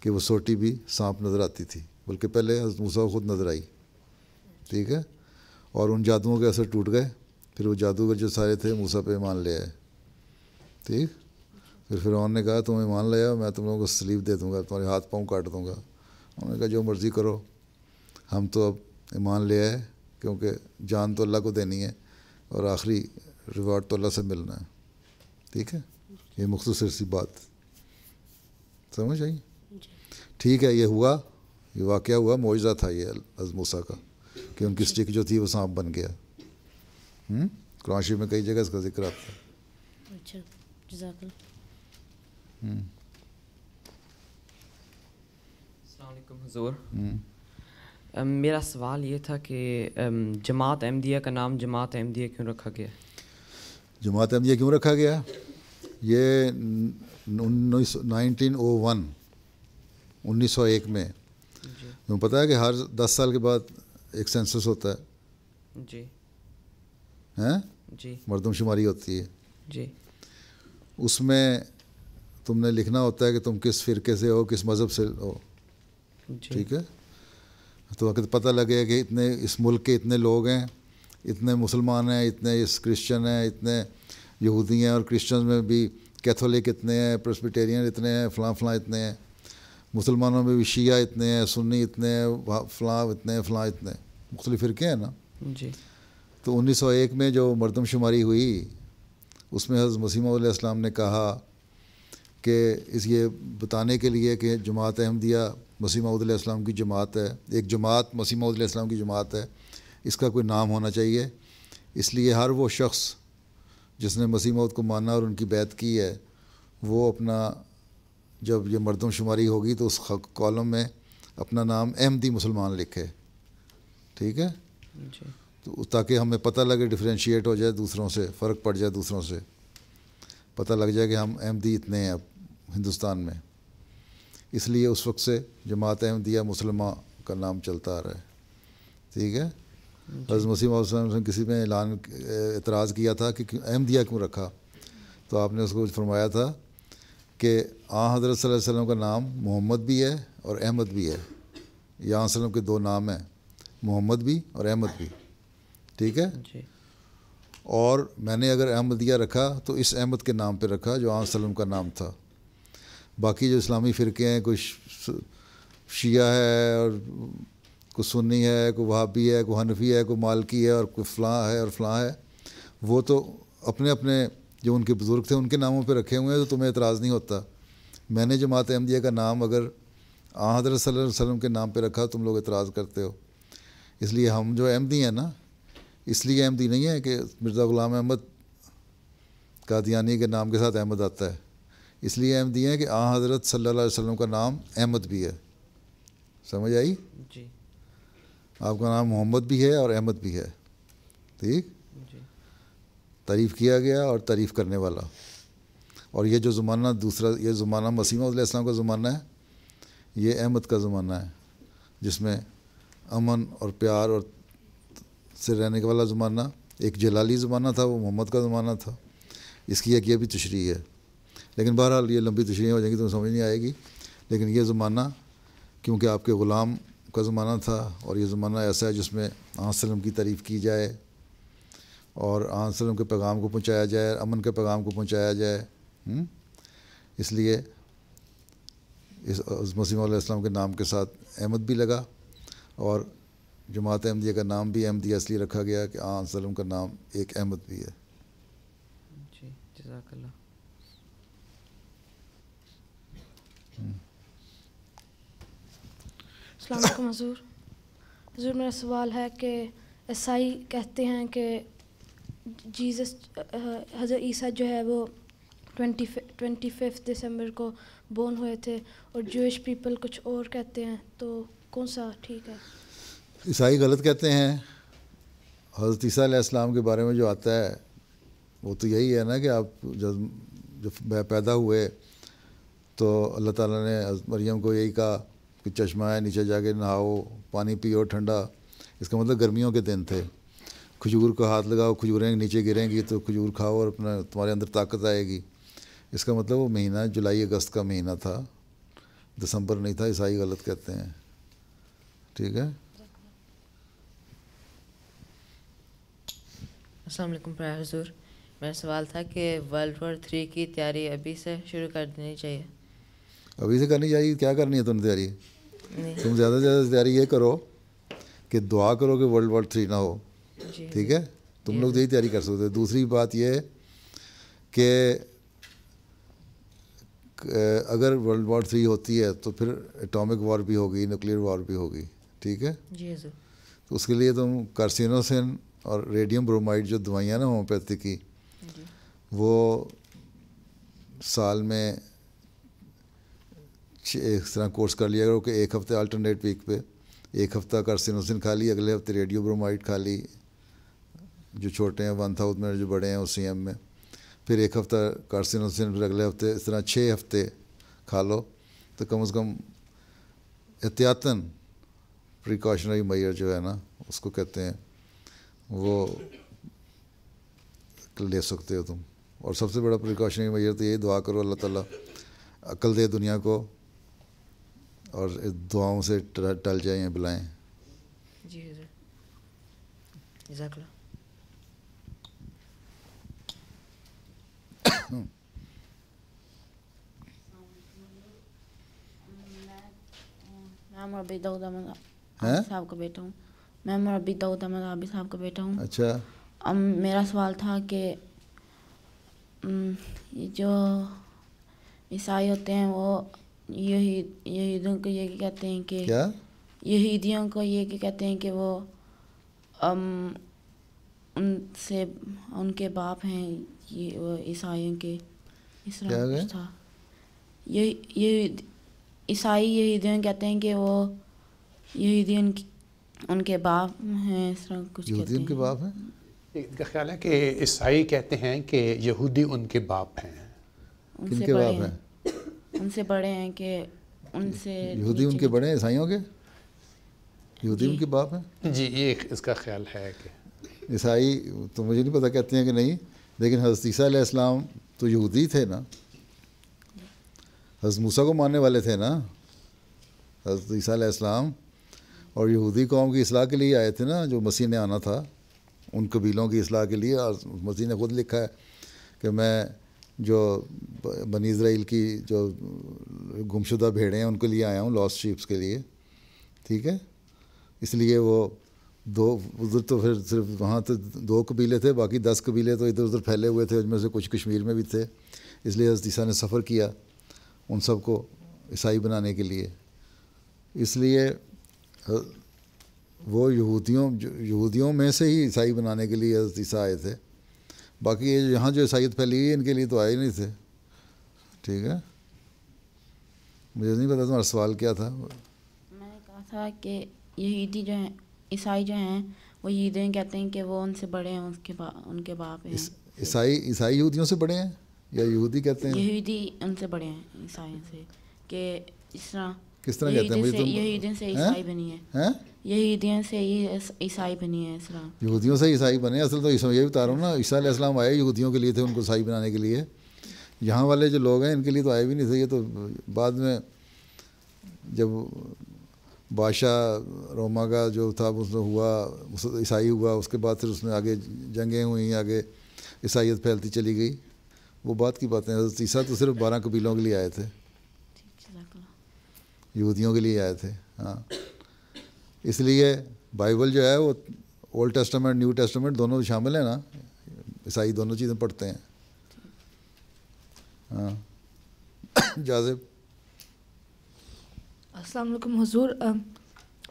کہ وہ سوٹی بھی سانپ نظر آتی تھی، بلکہ پہلے حضرت موسیٰ کو خود نظر آئی. ٹھیک ہے، اور ان جادوؤں کے اثر ٹوٹ گئے. پھر وہ جادوگر جو سارے تھے موسیٰ پہ ایمان لے آئے. ٹھیک، پھر فرعون نے کہا تم ایمان لے آؤ، میں تم لوگوں کو سلیب دے دوں گا، تمہارے ہاتھ پاؤں کاٹ دوں گا. انہوں نے کہا جو مرضی کرو، ہم تو اب ایمان لے آئے، کیونکہ جان تو اللہ کو دینی ہے اور آخری ریوارڈ تو اللہ سے ملنا ہے. ٹھیک ہے، یہ مختصر سی بات سمجھ آئی. ٹھیک ہے، یہ ہوا، یہ واقعہ ہوا، معجزہ تھا یہ حضرت موسیٰ کا کہ ان کی اسٹک جو تھی وہ سانپ بن گیا. قرآن شریف میں کئی جگہ اس کا ذکر آتا ہے. اچھا، جزاک اللہ. السلام علیکم حضور. میرا سوال یہ تھا کہ جماعت احمدیہ کا نام جماعت احمدیہ کیوں رکھا گیا؟ جماعت احمدیہ کیوں رکھا گیا؟ یہ 1901 میں تمہیں پتہ ہے کہ ہر 10 سال کے بعد ایک سینسس ہوتا ہے. جی ہیں، جی، مردم شماری ہوتی ہے. جی، اس میں تم نے لکھنا ہوتا ہے کہ تم کس فرقے سے ہو، کس مذہب سے ہو. ٹھیک ہے، تو اگر پتہ لگے کہ اتنے اس ملک کے اتنے لوگ ہیں، اتنے مسلمان ہیں، اتنے اس کرسچن ہیں، اتنے یہودی ہیں، اور کرسچنز میں بھی کیتھولک اتنے ہیں، پریسبیٹیرین اتنے ہیں، فلاں فلاں اتنے ہیں، مسلمانوں میں بھی شیعہ اتنے ہیں، سنی اتنے ہیں، فلاں اتنے ہیں، فلاں اتنے، مختلف فرقے ہیں نا. جی. تو 1901 میں جو مردم شماری ہوئی اس میں حضرت مسیح موعود علیہ السلام نے کہا کہ یہ بتانے کے لیے کہ جماعت احمدیہ مسیح موعود علیہ السلام کی جماعت ہے، ایک جماعت مسیح موعود علیہ السلام کی جماعت ہے، اس کا کوئی نام ہونا چاہیے. اس لیے ہر وہ شخص جس نے مسیح موعود کو مانا اور ان کی بیعت کی ہے، وہ اپنا جب یہ مردم شماری ہوگی تو اس کالم میں اپنا نام احمدی مسلمان لکھے. ٹھیک ہے، تو تاکہ ہمیں پتہ لگے، ڈفرینشیٹ ہو جائے دوسروں سے، فرق پڑ جائے دوسروں سے، پتہ لگ جائے کہ ہم احمدی اتنے ہیں اب ہندوستان میں. اس لیے اس وقت سے جماعت احمدیہ مسلمہ کا نام چلتا آ رہا ہے. ٹھیک ہے. حضرت مسیح موعود صلی اللہ علیہ وسلم کسی میں اعتراض کیا تھا کہ احمدیہ کیوں رکھا، تو آپ نے اس کو فرمایا تھا کہ حضرت صلی اللہ علیہ وسلم کا نام محمد بھی ہے اور احمد بھی ہے. یہاں وسلم کے 2 نام ہیں، محمد بھی اور احمد بھی. ٹھیک ہے. اور میں نے اگر احمدیہ رکھا تو اس احمد کے نام پہ رکھا جو وسلم کا نام تھا. باقی جو اسلامی فرقے ہیں، کوئی شیعہ ہے اور کوئی سنی ہے، کوئی وہابی ہے، کوئی حنفی ہے، کوئی مالکی ہے اور کوئی فلاں ہے اور فلاں ہے، وہ تو اپنے اپنے جو ان کے بزرگ تھے ان کے ناموں پہ رکھے ہوئے ہیں، تو تمہیں اعتراض نہیں ہوتا. میں نے جماعت احمدیہ کا نام اگر حضرت صلی اللہ علیہ وسلم کے نام پہ رکھا، تم لوگ اعتراض کرتے ہو. اس لیے ہم جو احمدی ہیں نا، اس لیے احمدی نہیں ہے کہ مرزا غلام احمد قادیانی کے نام کے ساتھ احمد آتا ہے. اس لیے احمدی ہیں کہ حضرت صلی اللہ علیہ وسلم کا نام احمد بھی ہے. سمجھ آئی؟ جی. آپ کا نام محمد بھی ہے اور احمد بھی ہے. ٹھیک. تعریف کیا گیا اور تعریف کرنے والا. اور یہ جو زمانہ دوسرا، یہ زمانہ مسیح موعود علیہ السلام کا زمانہ ہے، یہ احمد کا زمانہ ہے، جس میں امن اور پیار اور سے رہنے والا زمانہ. ایک جلالی زمانہ تھا، وہ محمد کا زمانہ تھا. اس کی ایک یہ بھی تشریح ہے. لیکن بہرحال یہ لمبی تشریح ہو جائیں گی تو سمجھ نہیں آئے گی. لیکن یہ زمانہ کیونکہ آپ کے غلام کا زمانہ تھا، اور یہ زمانہ ایسا ہے جس میں وسلم کی تعریف کی جائے اور وسلم کے پیغام کو پہنچایا جائے، امن کے پیغام کو پہنچایا جائے. اس لیے اس مسیح موعود علیہ السلام کے نام کے ساتھ احمد بھی لگا، اور جماعت احمدیہ کا نام بھی احمدیہ اس لیے رکھا گیا کہ وسلم کا نام ایک احمد بھی ہے. جی جزاک اللہ. السلام علیکم حضور. حضور میرا سوال ہے کہ عیسائی کہتے ہیں کہ جیزس حضرت عیسیٰ جو ہے وہ 25 دسمبر کو بورن ہوئے تھے، اور جوئش پیپل کچھ اور کہتے ہیں، تو کون سا ٹھیک ہے؟ عیسائی غلط کہتے ہیں. حضرت عیسیٰ علیہ السلام کے بارے میں جو آتا ہے وہ تو یہی ہے نا کہ آپ جب پیدا ہوئے تو اللہ تعالیٰ نے حضرت مریم کو یہی کہا کہ چشمہ ہے، نیچے جا کے نہاؤ، پانی پیو ٹھنڈا. اس کا مطلب گرمیوں کے دن تھے. کھجور کو ہاتھ لگاؤ، کھجوریں نیچے گریں گی تو کھجور کھاؤ اور اپنا تمہارے اندر طاقت آئے گی. اس کا مطلب وہ مہینہ جولائی اگست کا مہینہ تھا، دسمبر نہیں تھا. عیسائی غلط کہتے ہیں. ٹھیک ہے. السلام علیکم پرائے حضور. میرا سوال تھا کہ ورلڈ وار 3 کی تیاری ابھی سے شروع کر دینی چاہیے. ابھی سے کرنی چاہیے. کیا کرنی ہے تم نے تیاری؟ تم زیادہ سے زیادہ تیاری یہ کرو کہ دعا کرو کہ ورلڈ وار 3 نہ ہو. ٹھیک ہے. تم لوگ یہی تیاری کر سکتے. دوسری بات یہ ہے کہ اگر ورلڈ وار 3 ہوتی ہے تو پھر اٹامک وار بھی ہوگی، نیوکلیئر وار بھی ہوگی. ٹھیک ہے. جی حضور. تو اس کے لیے تم کارسینوسن اور ریڈیم برومائڈ جو دوائیاں نا ہومیوپیتھی کی، وہ سال میں اس طرح کورس کر لیا کرو کہ ایک ہفتے الٹرنیٹ ویک پہ ایک ہفتہ کارسینوسن کھا لی، اگلے ہفتے ریڈیو برومائڈ کھا لی، جو چھوٹے ہیں 1000 میں، جو بڑے ہیں وہ CM میں. پھر ایک ہفتہ کارسینوسن، پھر اگلے ہفتے، اس طرح 6 ہفتے کھا لو. تو کم از کم احتیاطاً پریکاشنری میئر جو ہے نا اس کو کہتے ہیں، وہ لے سکتے ہو تم. اور سب سے بڑا پریکاشنری میئر تو یہی دعا کرو اللہ تعالیٰ عقل دے دنیا کو، اور دعاؤں سے ٹل جائیں بلائیں. جی حضور. جزاک اللہ. میں مربی داؤد احمد صاحب کا بیٹا ہوں. میں مربی داؤد احمد عابد صاحب کا بیٹا ہوں. اچھا. میرا سوال تھا کہ جو عیسائی ہوتے ہیں وہ یہودیوں کو یہ کہتے ہیں کہ یہودیوں کو یہ کہتے ہیں کہ وہ ان کے باپ ہیں، یہ وہ عیسائیوں کے اس طرح کچھ تھا. یہ عیسائی یہودیوں کہتے ہیں کہ وہ یہودیوں ان کے باپ ہیں, اس طرح کچھ یہودی ان کے باپ ہیں. ان کا خیال ہے کہ عیسائی کہتے ہیں کہ یہودی ان کے باپ ہیں. کن کے باپ ہیں؟ ان سے بڑے ہیں کہ ان سے یہودی ان کے بڑے ہیں عیسائیوں کے؟ یہودی ان کے باپ ہیں؟ جی یہ اس کا خیال ہے کہ عیسائی تو مجھے نہیں پتہ کہتے ہیں کہ نہیں, لیکن حضرت عیسیٰ علیہ السلام تو یہودی تھے نا, حضرت موسیٰ کو ماننے والے تھے نا حضرت عیسیٰ علیہ السلام, اور یہودی قوم کی اصلاح کے لیے آئے تھے نا جو مسیح نے آنا تھا, ان قبیلوں کی اصلاح کے لیے. اور مسیح نے خود لکھا ہے کہ میں جو بنی اسرائیل کی جو گمشدہ بھیڑیں ہیں ان کے لیے آیا ہوں, لاسٹ شیپس کے لیے, ٹھیک ہے. اس لیے وہ ادھر تو پھر صرف وہاں تو 2 قبیلے تھے, باقی 10 قبیلے تو ادھر ادھر پھیلے ہوئے تھے, ان میں سے کچھ کشمیر میں بھی تھے. اس لیے حضرت عیسیٰ نے سفر کیا ان سب کو عیسائی بنانے کے لیے. اس لیے وہ یہودیوں میں سے ہی عیسائی بنانے کے لیے حضرت عیسیٰ آئے تھے. باقی یہ یہاں جو عیسائیت پھیلی ہوئی ہے ان کے لیے تو آئے نہیں تھے, ٹھیک ہے. مجھے نہیں پتا تمہارا سوال کیا تھا. میں نے کہا تھا کہ یہودی جو ہیں, عیسائی جو ہیں وہ یہودی کہتے ہیں کہ وہ ان سے بڑے ہیں, ان کے باپ ہیں. عیسائی یہودیوں سے بڑے ہیں یا یہودی کہتے ہیں؟ یہودی ان سے بڑے ہیں عیسائیوں سے, کہ اس طرح کس طرح کہتے ہیں؟ یہودیوں سے عیسائی بنی ہے, یہودیوں سے عیسائی بنی ہے. اس طرح یہودیوں سے عیسائی بنے. اصل تو یہ بتا رہا ہوں نا, عیسیٰ علیہ السلام آئے یہودیوں کے لیے تھے, ان کو عیسائی بنانے کے لیے. یہاں والے جو لوگ ہیں ان کے لیے تو آئے بھی نہیں تھے. یہ تو بعد میں جب بادشاہ روما کا جو تھا اس میں ہوا, عیسائی ہوا, اس کے بعد پھر اس میں آگے جنگیں ہوئیں, آگے عیسائیت پھیلتی چلی گئی. وہ بات کی باتیں. حضرت عیسیٰ تو صرف 12 قبیلوں کے لیے آئے تھے, یہودیوں کے لیے آئے تھے. ہاں, اس لیے بائبل جو ہے وہ اولڈ ٹیسٹامنٹ نیو ٹیسٹامنٹ دونوں شامل ہیں نا, عیسائی دونوں چیزیں پڑھتے ہیں. ہاں جاذب. السلام علیکم حضور,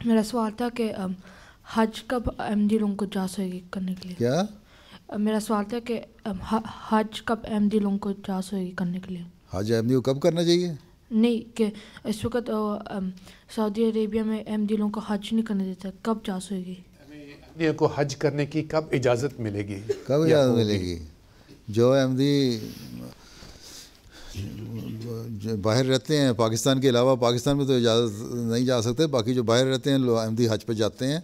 میرا سوال تھا کہ حج کب احمدی لوگوں کو جا سکے گی کرنے کے لیے؟ کیا میرا سوال تھا کہ حج کب احمدی لوگوں کو جا سکے گی کرنے کے لیے؟ حج احمدی کو کب کرنا چاہیے؟ نہیں, کہ اس وقت سعودی عربیہ میں احمدی لوگوں کو حج نہیں کرنے دیتا, کب جا سکے گی؟ احمدیوں کو حج کرنے کی کب اجازت ملے گی؟ کب اجازت ملے گی؟ جو احمدی باہر رہتے ہیں پاکستان کے علاوہ, پاکستان میں تو اجازت نہیں جا سکتے, باقی جو باہر رہتے ہیں لوگ احمدی حج پہ جاتے ہیں,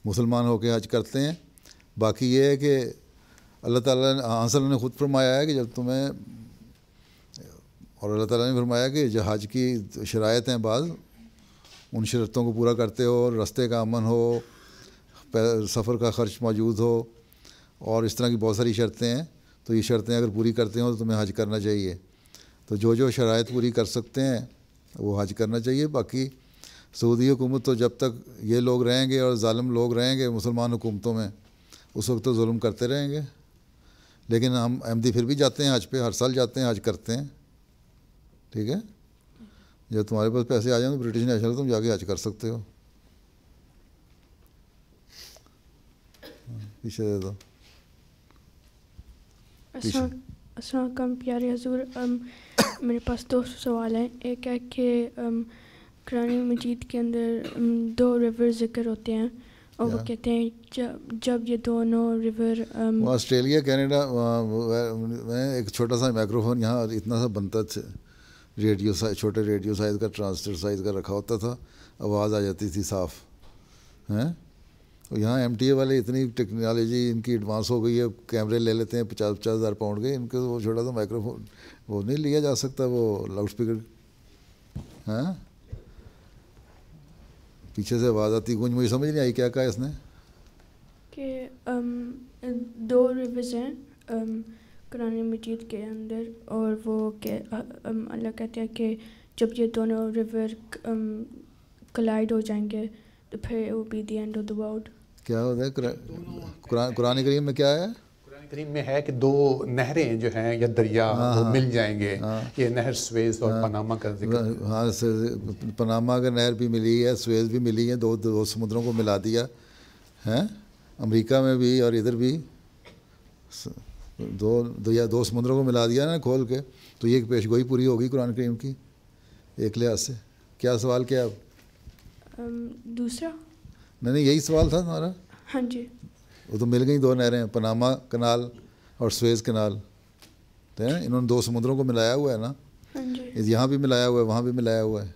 مسلمان ہو کے حج کرتے ہیں. باقی یہ ہے کہ اللہ تعالیٰ نے نے خود فرمایا ہے کہ جب تمہیں, اور اللہ تعالیٰ نے فرمایا کہ جو حج کی شرائط ہیں بعض, ان شرطوں کو پورا کرتے ہو, راستے کا امن ہو, سفر کا خرچ موجود ہو, اور اس طرح کی بہت ساری شرطیں ہیں. تو یہ شرطیں اگر پوری کرتے ہو تو تمہیں حج کرنا چاہیے. تو جو شرائط پوری کر سکتے ہیں وہ حج کرنا چاہیے. باقی سعودی حکومت تو جب تک یہ لوگ رہیں گے اور ظالم لوگ رہیں گے مسلمان حکومتوں میں, اس وقت تو ظلم کرتے رہیں گے. لیکن ہم احمدی پھر بھی جاتے ہیں حج پہ, ہر سال جاتے ہیں, حج کرتے ہیں, ٹھیک ہے. جب تمہارے پاس پیسے آ جائیں تو برٹش نیشنل تم جا کے حج کر سکتے ہو. پیچھے دے دو. السلام علیکم پیارے حضور, میرے پاس 2 سوال ہیں. ایک ہے کہ قرآن مجید کے اندر 2 ریور ذکر ہوتے ہیں, اور وہ کہتے ہیں جب یہ دونوں ریور آسٹریلیا کینیڈا میں ایک چھوٹا سا مائکرو فون یہاں اتنا سا بنتا ریڈیو سائز, چھوٹے ریڈیو سائز کا, ٹرانسلیٹر سائز کا رکھا ہوتا تھا, آواز آ جاتی تھی صاف ہیں. اور یہاں ایم ٹی اے والے اتنی ٹیکنالوجی ان کی ایڈوانس ہو گئی ہے, کیمرے لے لیتے ہیں 50,000 ہزار پاؤنڈ کے, ان کے وہ چھوٹا سا مائکرو فون وہ نہیں لیا جا سکتا, وہ لاؤڈ اسپیکر ہیں. پیچھے سے آواز آتی گونج, مجھے سمجھ نہیں آئی کیا کہا اس نے. کہ 2 ریورز ہیں قرآن مجید کے اندر, اور وہ کہ اللہ کہتے ہیں کہ جب یہ دونوں ریور کلائڈ ہو جائیں گے تو پھر وہ be the end of the world. کیا ہوتا ہے قرآن کریم میں کیا ہے؟ قرآن کریم میں ہے کہ 2 نہریں جو ہیں یا دریا وہ مل جائیں گے. یہ نہر سویز اور پاناما کا ذکر. ہاں, پاناما کا نہر بھی ملی ہے, سویز بھی ملی ہے, 2 سمندروں کو ملا دیا ہے. امریکہ میں بھی اور ادھر بھی 2 سمندروں کو ملا دیا نا کھول کے. تو یہ ایک پیش گوئی پوری ہوگی قرآن کریم کی ایک لحاظ سے. کیا سوال کیا اب؟ دوسرا نہیں یہی سوال تھا تمہارا. ہاں جی. وہ تو مل گئی 2 نہریں, پاناما کنال اور سویز کنال, انہوں نے 2 سمندروں کو ملایا ہوا ہے نا. ہاں جی. یہاں بھی ملایا ہوا ہے, وہاں بھی ملایا ہوا ہے.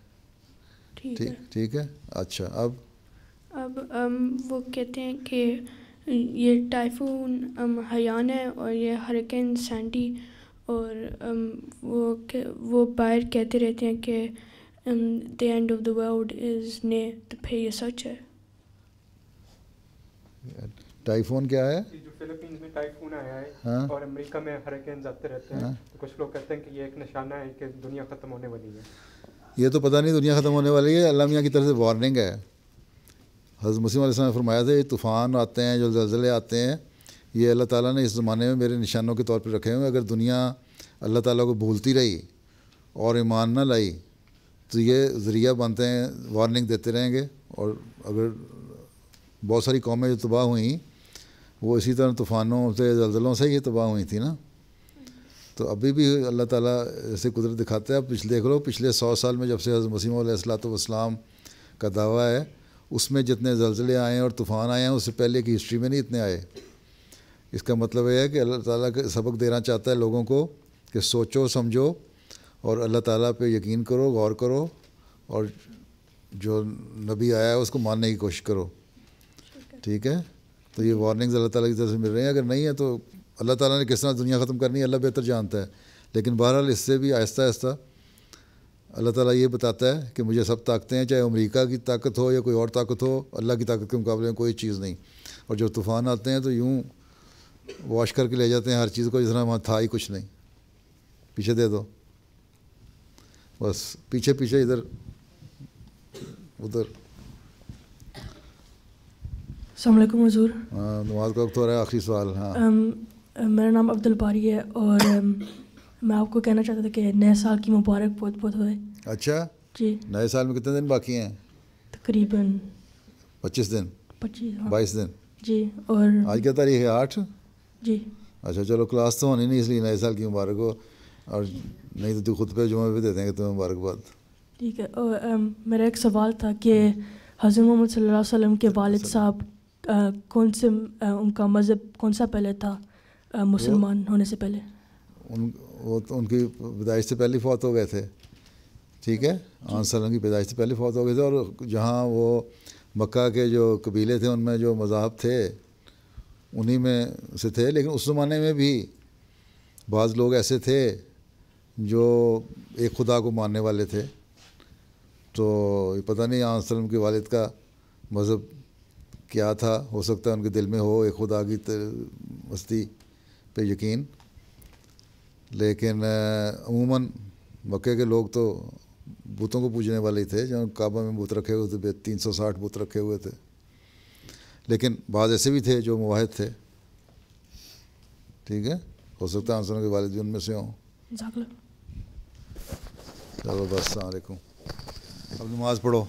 ٹھیک ہے. اچھا اب وہ کہتے ہیں کہ یہ ٹائفون ہیان ہے اور یہ ہریکین سینڈی, اور وہ باہر کہتے رہتے ہیں کہ the end of the world is near. تو پھر یہ سچ ہے؟ ٹائفون کیا ہے؟ جو فلپینز میں ٹائفون آیا ہے اور امریکہ میں ہریکینز آتے رہتے ہیں, تو کچھ لوگ کہتے ہیں کہ یہ ایک نشانہ ہے کہ دنیا ختم ہونے والی ہے. یہ تو پتہ نہیں دنیا ختم ہونے والی ہے, اللہ میاں کی طرف سے وارننگ ہے. حضرت مسیح علیہ السلام نے فرمایا تھا یہ طوفان آتے ہیں, جو زلزلے آتے ہیں, یہ اللہ تعالیٰ نے اس زمانے میں میرے نشانوں کے طور پر رکھے ہوئے. اگر دنیا اللہ تعالیٰ کو بھولتی رہی اور ایمان نہ لائی تو یہ ذریعہ بنتے ہیں, وارننگ دیتے رہیں گے. اور اگر بہت ساری قومیں جو تباہ ہوئیں وہ اسی طرح طوفانوں سے, زلزلوں سے ہی تباہ ہوئی تھیں نا. تو ابھی بھی اللہ تعالیٰ ایسے قدرت دکھاتا ہے. اب دیکھ لو پچھلے 100 سال میں جب سے حضرت مسیح علیہ الصلوۃ والسلام کا دعویٰ ہے, اس میں جتنے زلزلے آئے ہیں اور طوفان آئے ہیں اس سے پہلے کی ہسٹری میں نہیں اتنے آئے. اس کا مطلب یہ ہے کہ اللہ تعالیٰ کا سبق دینا چاہتا ہے لوگوں کو کہ سوچو سمجھو اور اللہ تعالیٰ پہ یقین کرو, غور کرو, اور جو نبی آیا ہے اس کو ماننے کی کوشش کرو. ٹھیک ہے. تو یہ وارننگز اللہ تعالیٰ کی طرف سے مل رہی ہیں. اگر نہیں ہے تو اللہ تعالیٰ نے کس طرح دنیا ختم کرنی ہے اللہ بہتر جانتا ہے. لیکن بہرحال اس سے بھی آہستہ آہستہ اللہ تعالیٰ یہ بتاتا ہے کہ مجھے سب طاقتیں ہیں, چاہے امریکہ کی طاقت ہو یا کوئی اور طاقت ہو, اللہ کی طاقت کے مقابلے میں کوئی چیز نہیں. اور جو طوفان آتے ہیں تو یوں واش کر کے لے جاتے ہیں ہر چیز کو, جس طرح وہاں تھا ہی کچھ نہیں. پیچھے دے دو بس, پیچھے پیچھے ادھر ادھر. السلام علیکم حضور. ہاں نماز کا وقت ہو رہا ہے, آخری سوال. ہاں میرا نام عبد الباری ہے اور میں آپ کو کہنا چاہتا تھا کہ نئے سال کی مبارک بہت بہت ہوئے. اچھا جی. نئے سال میں کتنے دن باقی ہیں؟ تقریباً 25 دن. 22 دن. جی. اور آج کیا تاریخ ہے؟ 8. جی. اچھا چلو, کلاس تو ہونی نہیں اس لیے نئے سال کی مبارک ہو, اور نہیں تو خود پہ جمعہ پہ دیتے ہیں کہ تمہیں مبارکباد. ٹھیک ہے. اور میرا ایک سوال تھا کہ حضرت محمد صلی اللہ علیہ وسلم کے والد صاحب کون سے, ان کا مذہب کون سا پہلے تھا مسلمان ہونے سے پہلے؟ وہ تو ان کی پیدائش سے پہلے فوت ہو گئے تھے. ٹھیک ہے. آن سلم کی پیدائش سے پہلے فوت ہو گئے تھے. اور جہاں وہ مکہ کے جو قبیلے تھے ان میں جو مذاہب تھے انہی میں سے تھے. لیکن اس زمانے میں بھی بعض لوگ ایسے تھے جو ایک خدا کو ماننے والے تھے. تو پتہ نہیں آن سلم کے والد کا مذہب کیا تھا, ہو سکتا ہے ان کے دل میں ہو ایک خدا کی ہستی پہ یقین. لیکن عموماً مکے کے لوگ تو بتوں کو پوجنے والے ہی تھے. جہاں کعبہ میں بت رکھے ہوئے تھے, 360 بت رکھے ہوئے تھے. لیکن بعض ایسے بھی تھے جو موحد تھے. ٹھیک ہے. ہو سکتا ہے آنسروں کے والد بھی ان میں سے ہوں. چلو بس, السلام علیکم. اب نماز پڑھو.